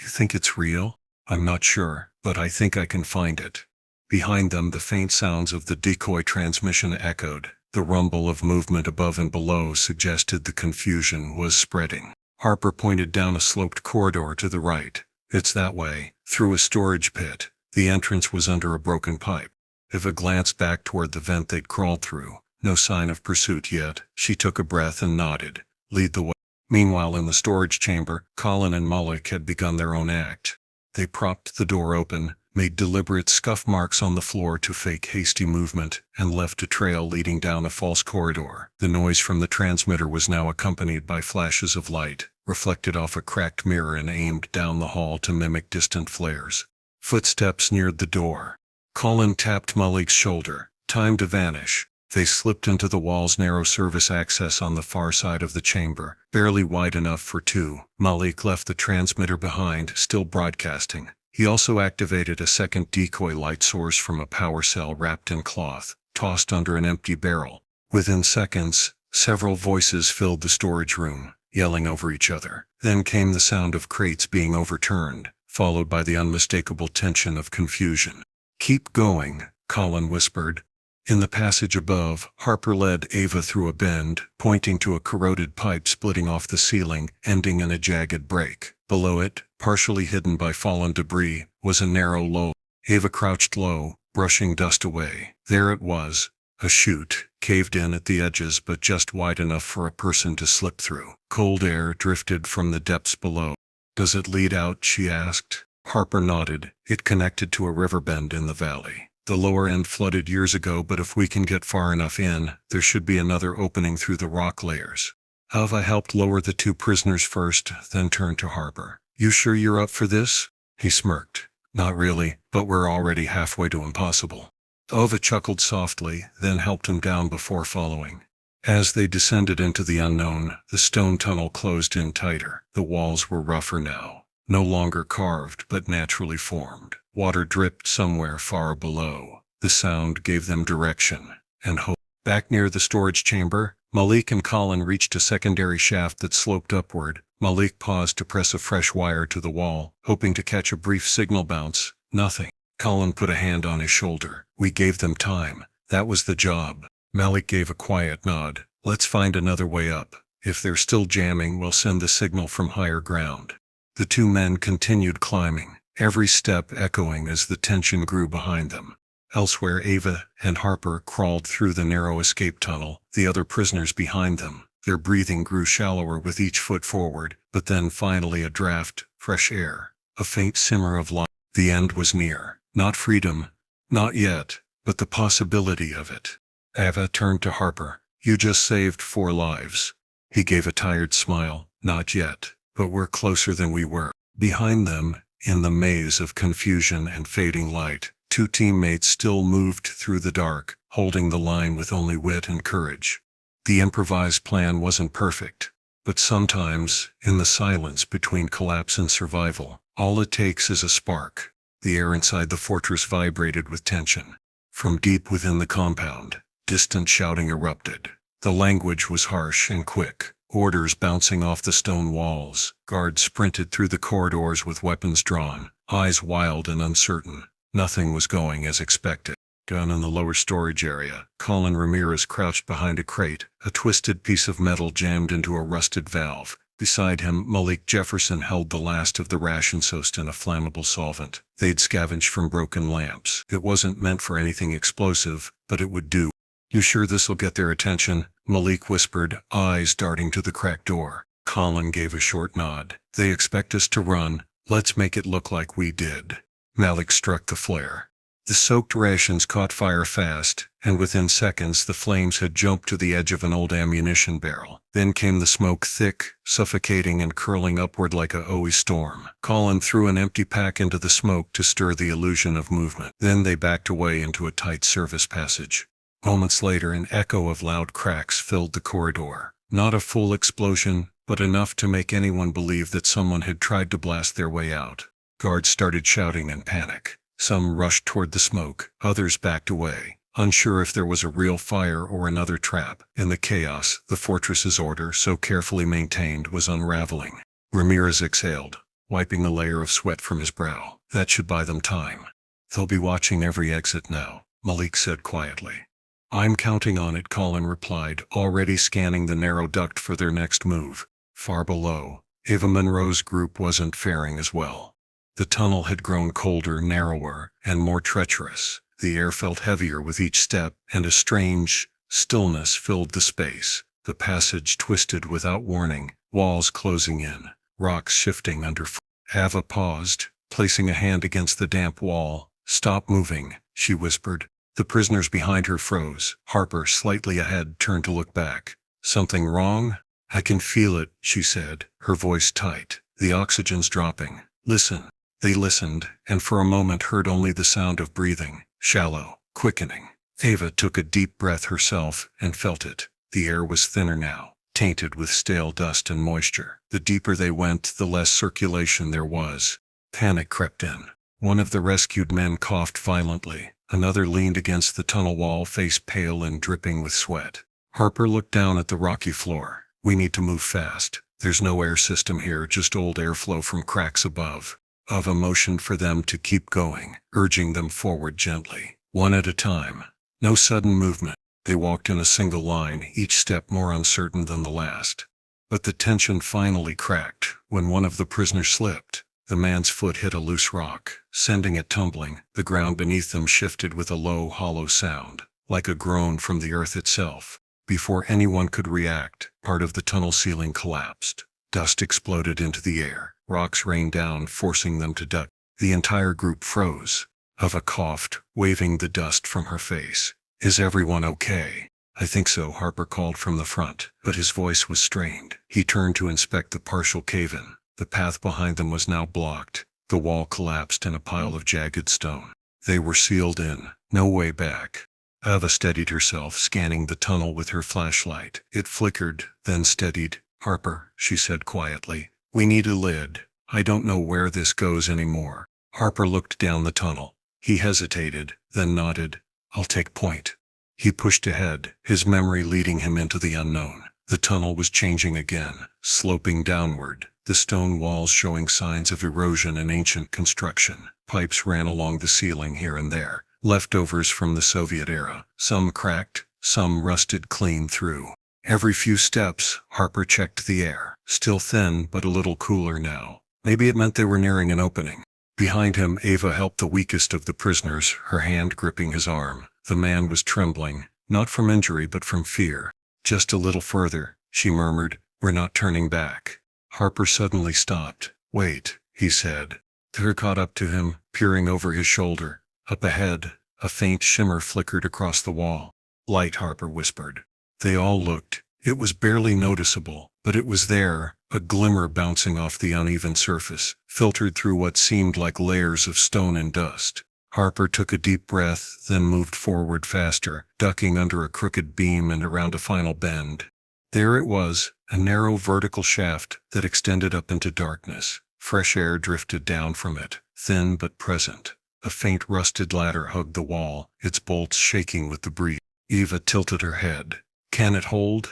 Speaker 1: "You think it's real?" "I'm not sure, but I think I can find it." Behind them the faint sounds of the decoy transmission echoed. The rumble of movement above and below suggested the confusion was spreading. Harper pointed down a sloped corridor to the right. "It's that way, through a storage pit." The entrance was under a broken pipe. Ava glanced back toward the vent they'd crawled through. No sign of pursuit yet. She took a breath and nodded. "Lead the way." Meanwhile in the storage chamber, Colin and Malik had begun their own act. They propped the door open, made deliberate scuff marks on the floor to fake hasty movement, and left a trail leading down a false corridor. The noise from the transmitter was now accompanied by flashes of light, reflected off a cracked mirror and aimed down the hall to mimic distant flares. Footsteps neared the door. Colin tapped Malik's shoulder. "Time to vanish." They slipped into the wall's narrow service access on the far side of the chamber, barely wide enough for 2. Malik left the transmitter behind, still broadcasting. He also activated a second decoy light source from a power cell wrapped in cloth. tossed under an empty barrel. Within seconds, several voices filled the storage room, yelling over each other. Then came the sound of crates being overturned, followed by the unmistakable tension of confusion. "Keep going," Colin whispered. In the passage above, Harper led Ava through a bend, pointing to a corroded pipe splitting off the ceiling, ending in a jagged break. Below it, partially hidden by fallen debris, was a narrow lobe. Ava crouched low, brushing dust away. There it was, a chute, caved in at the edges but just wide enough for a person to slip through. Cold air drifted from the depths below. "Does it lead out?" she asked. Harper nodded. "It connected to a river bend in the valley. The lower end flooded years ago, but if we can get far enough in, there should be another opening through the rock layers." Ava helped lower the two prisoners first, then turned to Harper. "You sure you're up for this?" He smirked. "Not really, but we're already halfway to impossible." Ava chuckled softly, then helped him down before following. As they descended into the unknown, the stone tunnel closed in tighter. The walls were rougher now, no longer carved but naturally formed. Water dripped somewhere far below. The sound gave them direction and hope. Back near the storage chamber, Malik and Colin reached a secondary shaft that sloped upward. Malik paused to press a fresh wire to the wall, hoping to catch a brief signal bounce. Nothing. Colin put a hand on his shoulder. "We gave them time. That was the job." Malik gave a quiet nod. "Let's find another way up. If they're still jamming, we'll send the signal from higher ground." The two men continued climbing, every step echoing as the tension grew behind them. Elsewhere, Ava and Harper crawled through the narrow escape tunnel, the other prisoners behind them. Their breathing grew shallower with each foot forward, but then finally a draft, fresh air, a faint simmer of life. The end was near. Not freedom, not yet, but the possibility of it. Ava turned to Harper. "You just saved 4 lives." He gave a tired smile. "Not yet, but we're closer than we were." Behind them, in the maze of confusion and fading light, 2 teammates still moved through the dark, holding the line with only wit and courage. The improvised plan wasn't perfect, but sometimes, in the silence between collapse and survival, all it takes is a spark. The air inside the fortress vibrated with tension. From deep within the compound, distant shouting erupted. The language was harsh and quick, orders bouncing off the stone walls. Guards sprinted through the corridors with weapons drawn, eyes wild and uncertain. Nothing was going as expected. Down in the lower storage area, Colin Ramirez crouched behind a crate, a twisted piece of metal jammed into a rusted valve. Beside him, Malik Jefferson held the last of the ration soaked in a flammable solvent. They'd scavenged from broken lamps. It wasn't meant for anything explosive, but it would do. "You sure this'll get their attention?" Malik whispered, eyes darting to the cracked door. Colin gave a short nod. "They expect us to run. Let's make it look like we did." Malik struck the flare. The soaked rations caught fire fast, and within seconds the flames had jumped to the edge of an old ammunition barrel. Then came the smoke, thick, suffocating and curling upward like a owie storm. Colin threw an empty pack into the smoke to stir the illusion of movement. Then they backed away into a tight service passage. Moments later, an echo of loud cracks filled the corridor. Not a full explosion, but enough to make anyone believe that someone had tried to blast their way out. Guards started shouting in panic. Some rushed toward the smoke, others backed away, unsure if there was a real fire or another trap. In the chaos, the fortress's order, so carefully maintained, was unraveling. Ramirez exhaled, wiping a layer of sweat from his brow. "That should buy them time." "They'll be watching every exit now," Malik said quietly. "I'm counting on it," Colin replied, already scanning the narrow duct for their next move. Far below, Ava Monroe's group wasn't faring as well. The tunnel had grown colder, narrower, and more treacherous. The air felt heavier with each step, and a strange stillness filled the space. The passage twisted without warning, walls closing in, rocks shifting underfoot. Ava paused, placing a hand against the damp wall. "Stop moving," she whispered. The prisoners behind her froze. Harper, slightly ahead, turned to look back. "Something wrong?" "I can feel it," she said, her voice tight. "The oxygen's dropping. Listen." They listened, and for a moment heard only the sound of breathing, shallow, quickening. Ava took a deep breath herself and felt it. The air was thinner now, tainted with stale dust and moisture. The deeper they went, the less circulation there was. Panic crept in. One of the rescued men coughed violently. Another leaned against the tunnel wall, face pale and dripping with sweat. Harper looked down at the rocky floor. We need to move fast. There's no air system here, just old airflow from cracks above. Ava motioned for them to keep going, urging them forward gently, one at a time. No sudden movement. They walked in a single line, each step more uncertain than the last. But the tension finally cracked when one of the prisoners slipped. The man's foot hit a loose rock, sending it tumbling. The ground beneath them shifted with a low, hollow sound, like a groan from the earth itself. Before anyone could react, part of the tunnel ceiling collapsed. Dust exploded into the air. Rocks rained down, forcing them to duck. The entire group froze. Ava coughed, waving the dust from her face. Is everyone okay? I think so, Harper called from the front, but his voice was strained. He turned to inspect the partial cave-in. The path behind them was now blocked. The wall collapsed in a pile of jagged stone. They were sealed in. No way back. Ava steadied herself, scanning the tunnel with her flashlight. It flickered, then steadied. Harper, she said quietly, we need a lid. I don't know where this goes anymore. Harper looked down the tunnel. He hesitated, then nodded. I'll take point. He pushed ahead, his memory leading him into the unknown. The tunnel was changing again, sloping downward, the stone walls showing signs of erosion and ancient construction. Pipes ran along the ceiling here and there, leftovers from the Soviet era, some cracked, some rusted clean through. Every few steps, Harper checked the air, still thin but a little cooler now. Maybe it meant they were nearing an opening. Behind him, Ava helped the weakest of the prisoners, her hand gripping his arm. The man was trembling, not from injury but from fear. Just a little further, she murmured, we're not turning back. Harper suddenly stopped. Wait, he said. Her caught up to him, peering over his shoulder. Up ahead, a faint shimmer flickered across the wall. Light, Harper whispered. They all looked. It was barely noticeable, but it was there, a glimmer bouncing off the uneven surface, filtered through what seemed like layers of stone and dust. Harper took a deep breath, then moved forward faster, ducking under a crooked beam and around a final bend. There it was, a narrow vertical shaft that extended up into darkness. Fresh air drifted down from it, thin but present. A faint rusted ladder hugged the wall, its bolts shaking with the breeze. Eva tilted her head. Can it hold?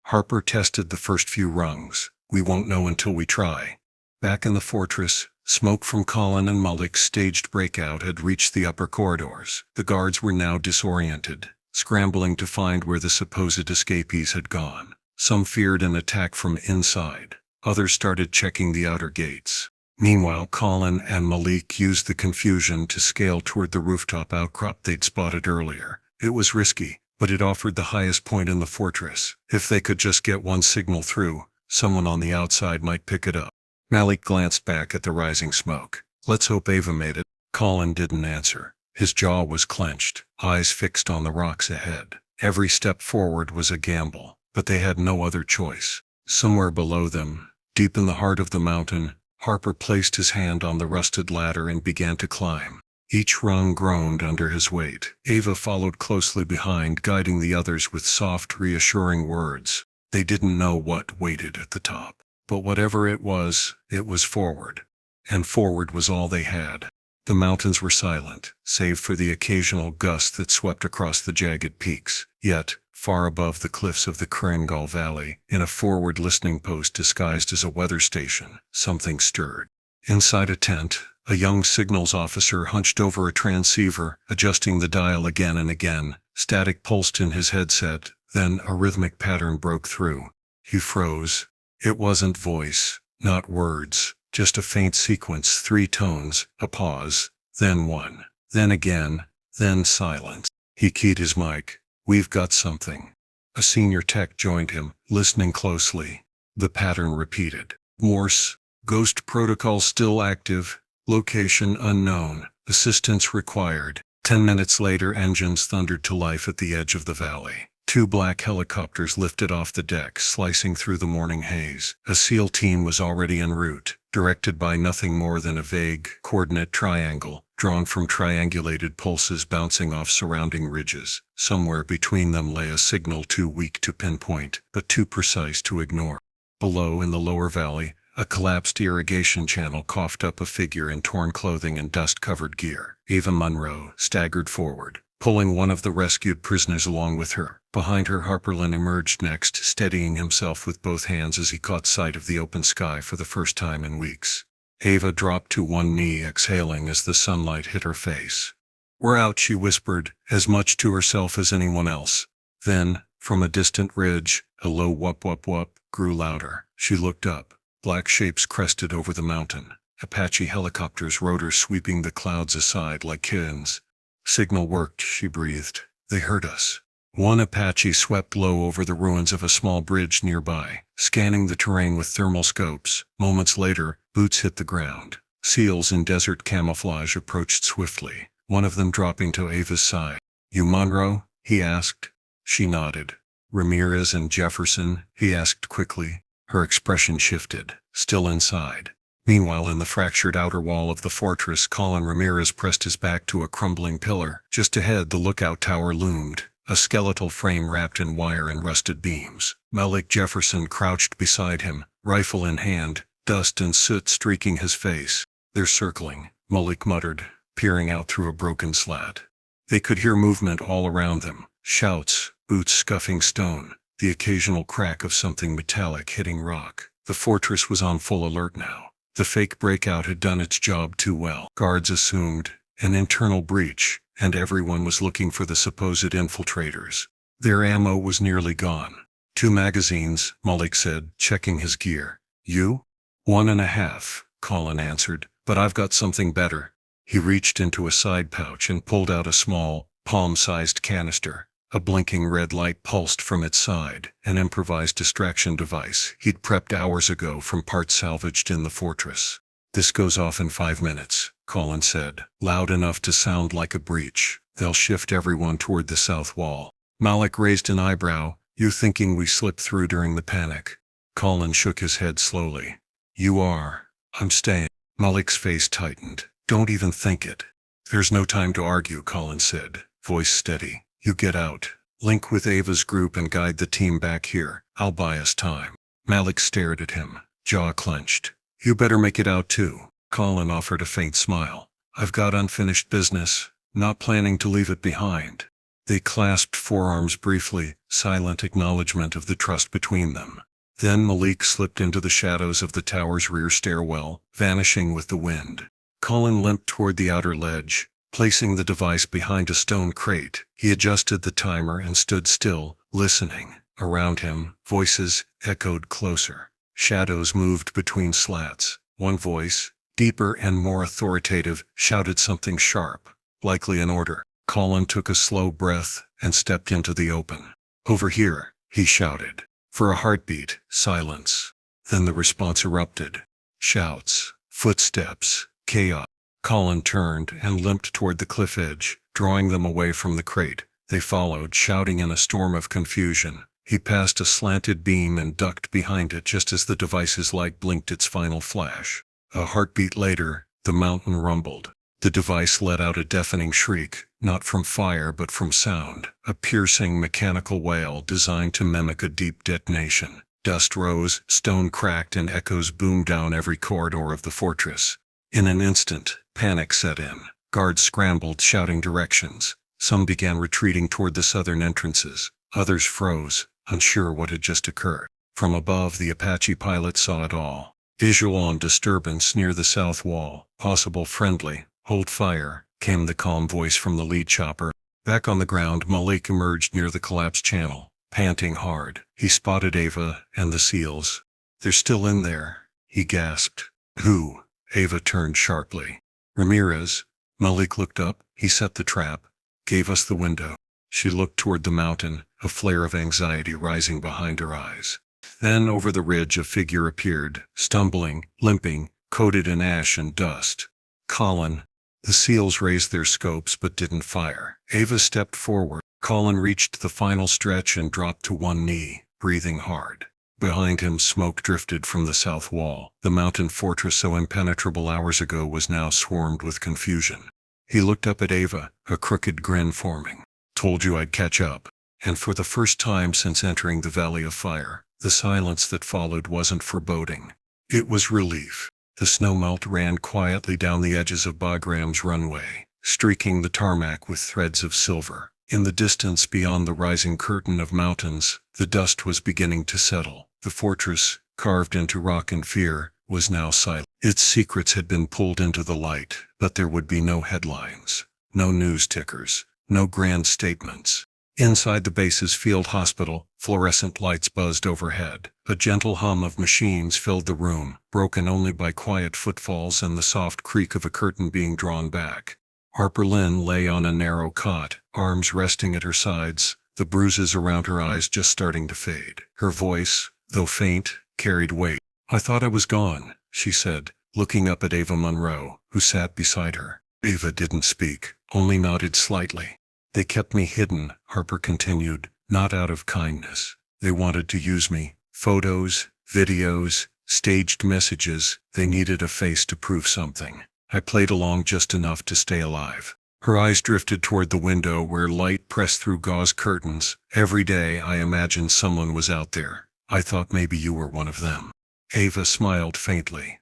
Speaker 1: Harper tested the first few rungs. We won't know until we try. Back in the fortress, smoke from Colin and Malik's staged breakout had reached the upper corridors. The guards were now disoriented, scrambling to find where the supposed escapees had gone. Some feared an attack from inside. Others started checking the outer gates. Meanwhile, Colin and Malik used the confusion to scale toward the rooftop outcrop they'd spotted earlier. It was risky, but it offered the highest point in the fortress. If they could just get one signal through, someone on the outside might pick it up. Malik glanced back at the rising smoke. Let's hope Ava made it. Colin didn't answer. His jaw was clenched, eyes fixed on the rocks ahead. Every step forward was a gamble, but they had no other choice. Somewhere below them, deep in the heart of the mountain, Harper placed his hand on the rusted ladder and began to climb. Each rung groaned under his weight. Ava followed closely behind, guiding the others with soft, reassuring words. They didn't know what waited at the top. But whatever it was forward. And forward was all they had. The mountains were silent, save for the occasional gust that swept across the jagged peaks. Yet, far above the cliffs of the Krengal Valley, in a forward listening post disguised as a weather station, something stirred. Inside a tent, a young signals officer hunched over a transceiver, adjusting the dial again and again. Static pulsed in his headset, then a rhythmic pattern broke through. He froze. It wasn't voice, not words, just a faint sequence, 3 tones, a pause, then one, then again, then silence. He keyed his mic. We've got something. A senior tech joined him, listening closely. The pattern repeated. Morse, ghost protocol still active, location unknown, assistance required. 10 minutes later, engines thundered to life at the edge of the valley. 2 black helicopters lifted off the deck, slicing through the morning haze. A SEAL team was already en route, directed by nothing more than a vague, coordinate triangle, drawn from triangulated pulses bouncing off surrounding ridges. Somewhere between them lay a signal too weak to pinpoint, but too precise to ignore. Below, in the lower valley, A collapsed irrigation channel coughed up a figure in torn clothing and dust-covered gear. Eva Munro staggered forward, pulling one of the rescued prisoners along with her. Behind her, Harperlin emerged next, steadying himself with both hands as he caught sight of the open sky for the first time in weeks. Eva dropped to one knee, exhaling as the sunlight hit her face. "We're out," she whispered, as much to herself as anyone else. Then, from a distant ridge, a low whoop-whoop-whoop grew louder. She looked up. Black shapes crested over the mountain. Apache helicopters' rotors sweeping the clouds aside like kittens. "Signal worked," she breathed. "They heard us." One Apache swept low over the ruins of a small bridge nearby, scanning the terrain with thermal scopes. Moments later, boots hit the ground. SEALs in desert camouflage approached swiftly, one of them dropping to Ava's side. "You Monroe?" he asked. She nodded. "Ramirez and Jefferson?" he asked quickly. Her expression shifted. "Still inside." Meanwhile, in the fractured outer wall of the fortress, Colin Ramirez pressed his back to a crumbling pillar. Just ahead, the lookout tower loomed, a skeletal frame wrapped in wire and rusted beams. Malik Jefferson crouched beside him, rifle in hand, dust and soot streaking his face. "They're circling," Malik muttered, peering out through a broken slat. They could hear movement all around them, shouts, boots scuffing stone, the occasional crack of something metallic hitting rock. The fortress was on full alert now. The fake breakout had done its job too well. Guards assumed an internal breach, and everyone was looking for the supposed infiltrators. Their ammo was nearly gone. "2 magazines, Malik said, checking his gear. "You?" "1.5, Colin answered, "but I've got something better." He reached into a side pouch and pulled out a small, palm-sized canister. A blinking red light pulsed from its side, an improvised distraction device he'd prepped hours ago from parts salvaged in the fortress. "This goes off in 5 minutes, Colin said, loud enough to sound like a breach. "They'll shift everyone toward the south wall." Malik raised an eyebrow. "You thinking we slipped through during the panic?" Colin shook his head slowly. "You are." "I'm staying." Malik's face tightened. "Don't even think it." "There's no time to argue," Colin said, voice steady. "You get out. Link with Ava's group and guide the team back here. I'll buy us time." Malik stared at him, jaw clenched. "You better make it out too." Colin offered a faint smile. "I've got unfinished business, not planning to leave it behind." They clasped forearms briefly, silent acknowledgement of the trust between them. Then Malik slipped into the shadows of the tower's rear stairwell, vanishing with the wind. Colin limped toward the outer ledge, placing the device behind a stone crate. He adjusted the timer and stood still, listening. Around him, voices echoed closer. Shadows moved between slats. One voice, deeper and more authoritative, shouted something sharp, likely an order. Colin took a slow breath and stepped into the open. "Over here," he shouted. For a heartbeat, silence. Then the response erupted. Shouts, footsteps, chaos. Colin turned and limped toward the cliff edge, drawing them away from the crate. They followed, shouting in a storm of confusion. He passed a slanted beam and ducked behind it just as the device's light blinked its final flash. A heartbeat later, the mountain rumbled. The device let out a deafening shriek, not from fire but from sound, a piercing mechanical wail designed to mimic a deep detonation. Dust rose, stone cracked, and echoes boomed down every corridor of the fortress. In an instant, panic set in. Guards scrambled, shouting directions. Some began retreating toward the southern entrances. Others froze, unsure what had just occurred. From above, the Apache pilot saw it all. Visual on disturbance near the south wall. "Possible friendly. Hold fire," came the calm voice from the lead chopper. Back on the ground, Malik emerged near the collapsed channel, panting hard. He spotted Ava and the SEALs. "They're still in there," he gasped. "Who?" Ava turned sharply. "Ramirez." Malik looked up. "He set the trap. Gave us the window." She looked toward the mountain, a flare of anxiety rising behind her eyes. Then over the ridge a figure appeared, stumbling, limping, coated in ash and dust. "Colin." The SEALs raised their scopes but didn't fire. Ava stepped forward. Colin reached the final stretch and dropped to one knee, breathing hard. Behind him, smoke drifted from the south wall. The mountain fortress, so impenetrable hours ago, was now swarmed with confusion. He looked up at Ava, a crooked grin forming. "Told you I'd catch up." And for the first time since entering the Valley of Fire, the silence that followed wasn't foreboding. It was relief. The snowmelt ran quietly down the edges of Bagram's runway, streaking the tarmac with threads of silver. In the distance beyond the rising curtain of mountains, the dust was beginning to settle. The fortress, carved into rock and fear, was now silent. Its secrets had been pulled into the light, but there would be no headlines, no news tickers, no grand statements. Inside the base's field hospital, fluorescent lights buzzed overhead. A gentle hum of machines filled the room, broken only by quiet footfalls and the soft creak of a curtain being drawn back. Harper Lynn lay on a narrow cot, arms resting at her sides, the bruises around her eyes just starting to fade. Her voice, though faint, carried weight. "I thought I was gone," she said, looking up at Ava Monroe, who sat beside her. Ava didn't speak, only nodded slightly. "They kept me hidden," Harper continued, "not out of kindness. They wanted to use me. Photos, videos, staged messages, they needed a face to prove something. I played along just enough to stay alive." Her eyes drifted toward the window where light pressed through gauze curtains. "Every day I imagined someone was out there. I thought maybe you were one of them." Ava smiled faintly.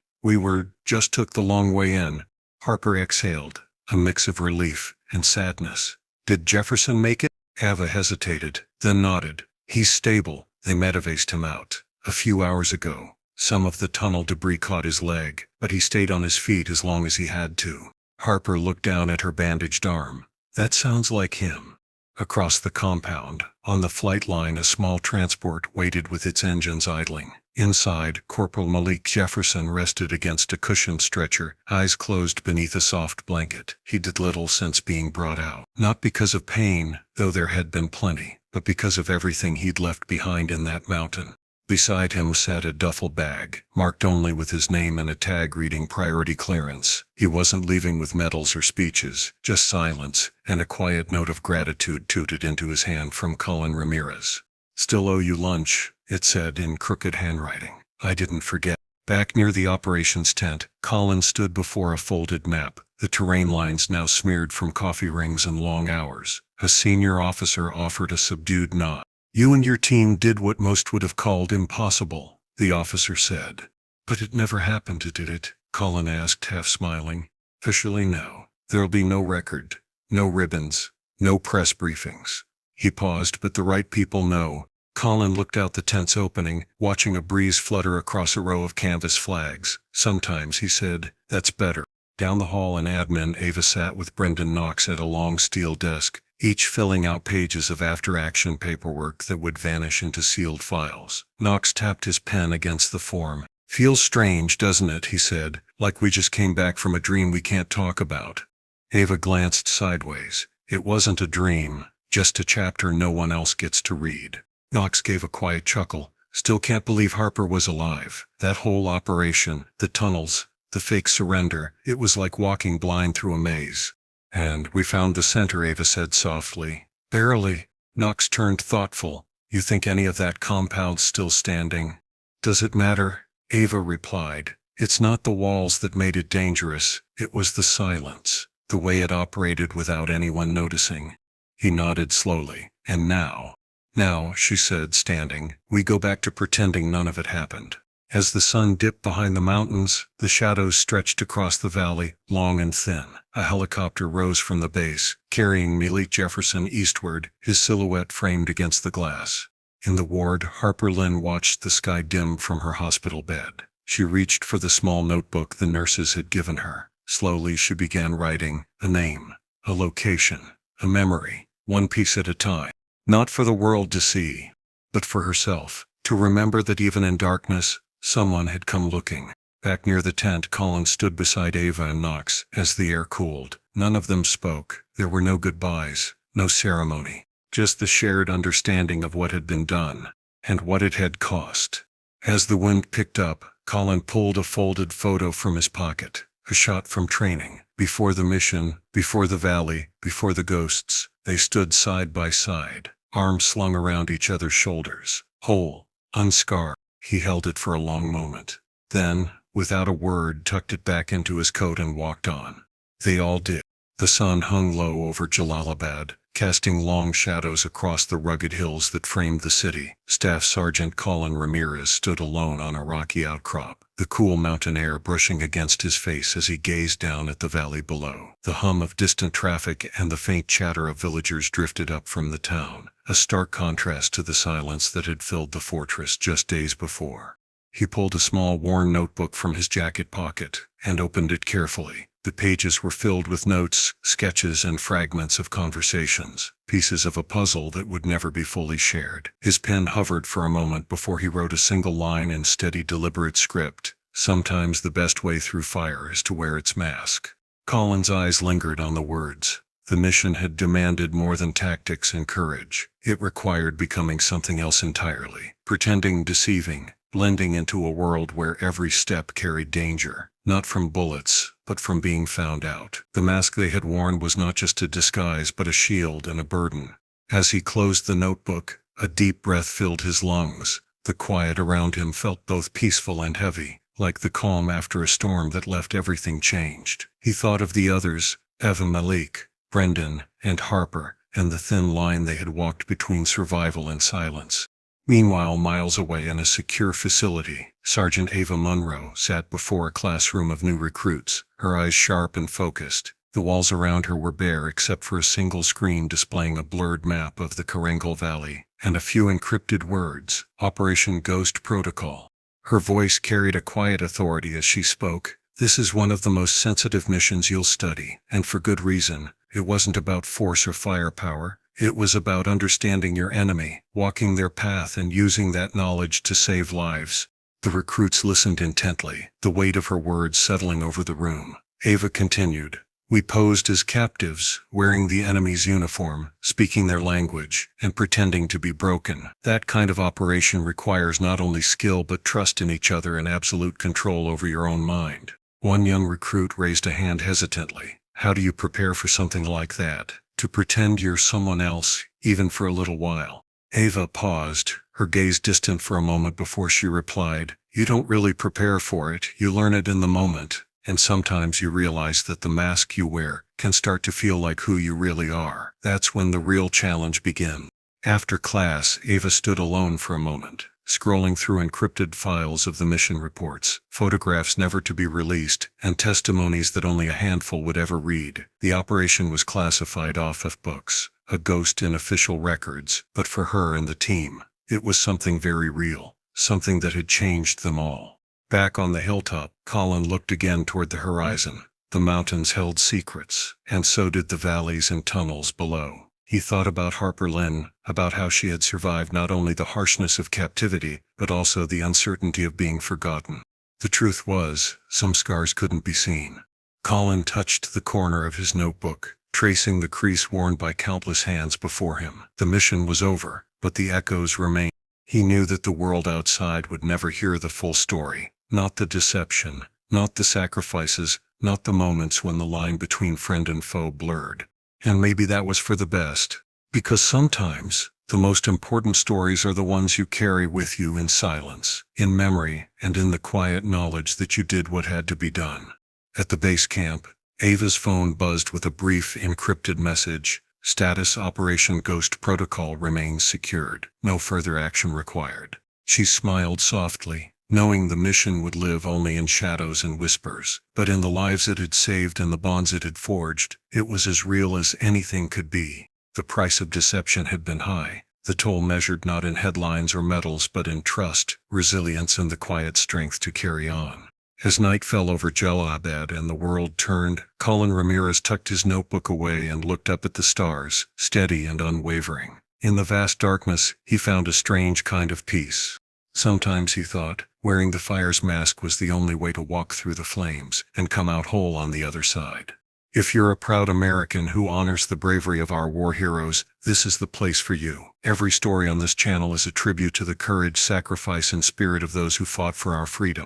Speaker 1: Just took the long way in." Harper exhaled, a mix of relief and sadness. "Did Jefferson make it?" Ava hesitated, then nodded. "He's stable. They medevaced him out a few hours ago. Some of the tunnel debris caught his leg, but he stayed on his feet as long as he had to." Harper looked down at her bandaged arm. "That sounds like him." Across the compound, on the flight line, a small transport waited with its engines idling. Inside, Corporal Malik Jefferson rested against a cushioned stretcher, eyes closed beneath a soft blanket. He did little since being brought out. Not because of pain, though there had been plenty, but because of everything he'd left behind in that mountain. Beside him sat a duffel bag, marked only with his name and a tag reading priority clearance. He wasn't leaving with medals or speeches, just silence, and a quiet note of gratitude tooted into his hand from Colin Ramirez. "Still owe you lunch," it said in crooked handwriting. "I didn't forget." Back near the operations tent, Colin stood before a folded map, the terrain lines now smeared from coffee rings and long hours. A senior officer offered a subdued nod. "You and your team did what most would have called impossible," the officer said. "But it never happened, did it?" Colin asked, half smiling. "Officially, no. There'll be no record, no ribbons, no press briefings." He paused, "But the right people know." Colin looked out the tent's opening, watching a breeze flutter across a row of canvas flags. "Sometimes," he said, "that's better." Down the hall in admin, Ava sat with Brendan Knox at a long steel desk, each filling out pages of after-action paperwork that would vanish into sealed files. Knox tapped his pen against the form. "Feels strange, doesn't it?" he said, "like we just came back from a dream we can't talk about." Ava glanced sideways. "It wasn't a dream, just a chapter no one else gets to read." Knox gave a quiet chuckle. "Still can't believe Harper was alive. That whole operation, the tunnels, the fake surrender, it was like walking blind through a maze." "And we found the center," Ava said softly. "Barely." Knox turned thoughtful. "You think any of that compound's still standing?" "Does it matter?" Ava replied. "It's not the walls that made it dangerous, it was the silence, the way it operated without anyone noticing." He nodded slowly. "And now?" "Now," she said, standing, "we go back to pretending none of it happened." As the sun dipped behind the mountains, the shadows stretched across the valley, long and thin. A helicopter rose from the base, carrying Malik Jefferson eastward, his silhouette framed against the glass. In the ward, Harper Lynn watched the sky dim from her hospital bed. She reached for the small notebook the nurses had given her. Slowly she began writing, a name, a location, a memory, one piece at a time. Not for the world to see, but for herself, to remember that even in darkness, someone had come looking. Back near the tent, Colin stood beside Ava and Knox as the air cooled. None of them spoke. There were no goodbyes, no ceremony, just the shared understanding of what had been done, and what it had cost. As the wind picked up, Colin pulled a folded photo from his pocket, a shot from training. Before the mission, before the valley, before the ghosts, they stood side by side, arms slung around each other's shoulders, whole, unscarred. He held it for a long moment. Then, without a word, tucked it back into his coat and walked on. They all did. The sun hung low over Jalalabad, casting long shadows across the rugged hills that framed the city. Staff Sergeant Colin Ramirez stood alone on a rocky outcrop, the cool mountain air brushing against his face as he gazed down at the valley below. The hum of distant traffic and the faint chatter of villagers drifted up from the town, a stark contrast to the silence that had filled the fortress just days before. He pulled a small worn notebook from his jacket pocket and opened it carefully. The pages were filled with notes, sketches, and fragments of conversations, pieces of a puzzle that would never be fully shared. His pen hovered for a moment before he wrote a single line in steady, deliberate script. Sometimes the best way through fire is to wear its mask. Colin's eyes lingered on the words. The mission had demanded more than tactics and courage. It required becoming something else entirely, pretending, deceiving, blending into a world where every step carried danger, not from bullets, but from being found out. The mask they had worn was not just a disguise but a shield and a burden. As he closed the notebook, a deep breath filled his lungs. The quiet around him felt both peaceful and heavy, like the calm after a storm that left everything changed. He thought of the others, Eva, Malik, Brendan, and Harper, and the thin line they had walked between survival and silence. Meanwhile, miles away in a secure facility, Sergeant Ava Munro sat before a classroom of new recruits, her eyes sharp and focused. The walls around her were bare except for a single screen displaying a blurred map of the Karengal Valley, and a few encrypted words, Operation Ghost Protocol. Her voice carried a quiet authority as she spoke. "This is one of the most sensitive missions you'll study, and for good reason. It wasn't about force or firepower. It was about understanding your enemy, walking their path, and using that knowledge to save lives." The recruits listened intently, the weight of her words settling over the room. Ava continued, "We posed as captives, wearing the enemy's uniform, speaking their language, and pretending to be broken. That kind of operation requires not only skill but trust in each other and absolute control over your own mind." One young recruit raised a hand hesitantly. "How do you prepare for something like that? To pretend you're someone else, even for a little while?" Ava paused, her gaze distant for a moment before she replied, "You don't really prepare for it, you learn it in the moment, and sometimes you realize that the mask you wear can start to feel like who you really are. That's when the real challenge begins." After class, Ava stood alone for a moment, scrolling through encrypted files of the mission reports, photographs never to be released, and testimonies that only a handful would ever read. The operation was classified off of books, a ghost in official records, but for her and the team, it was something very real, something that had changed them all. Back on the hilltop, Colin looked again toward the horizon. The mountains held secrets, and so did the valleys and tunnels below. He thought about Harper Lynn, about how she had survived not only the harshness of captivity, but also the uncertainty of being forgotten. The truth was, some scars couldn't be seen. Colin touched the corner of his notebook, tracing the crease worn by countless hands before him. The mission was over, but the echoes remained. He knew that the world outside would never hear the full story, not the deception, not the sacrifices, not the moments when the line between friend and foe blurred. And maybe that was for the best, because sometimes the most important stories are the ones you carry with you in silence, in memory, and in the quiet knowledge that you did what had to be done. At the base camp, Ava's phone buzzed with a brief encrypted message. "Status Operation Ghost Protocol remains secured. No further action required." She smiled softly, knowing the mission would live only in shadows and whispers, but in the lives it had saved and the bonds it had forged, it was as real as anything could be. The price of deception had been high, the toll measured not in headlines or medals but in trust, resilience, and the quiet strength to carry on. As night fell over Jalalabad and the world turned, Colin Ramirez tucked his notebook away and looked up at the stars, steady and unwavering. In the vast darkness, he found a strange kind of peace. Sometimes, he thought, wearing the fire's mask was the only way to walk through the flames and come out whole on the other side. If you're a proud American who honors the bravery of our war heroes, this is the place for you. Every story on this channel is a tribute to the courage, sacrifice, and spirit of those who fought for our freedom.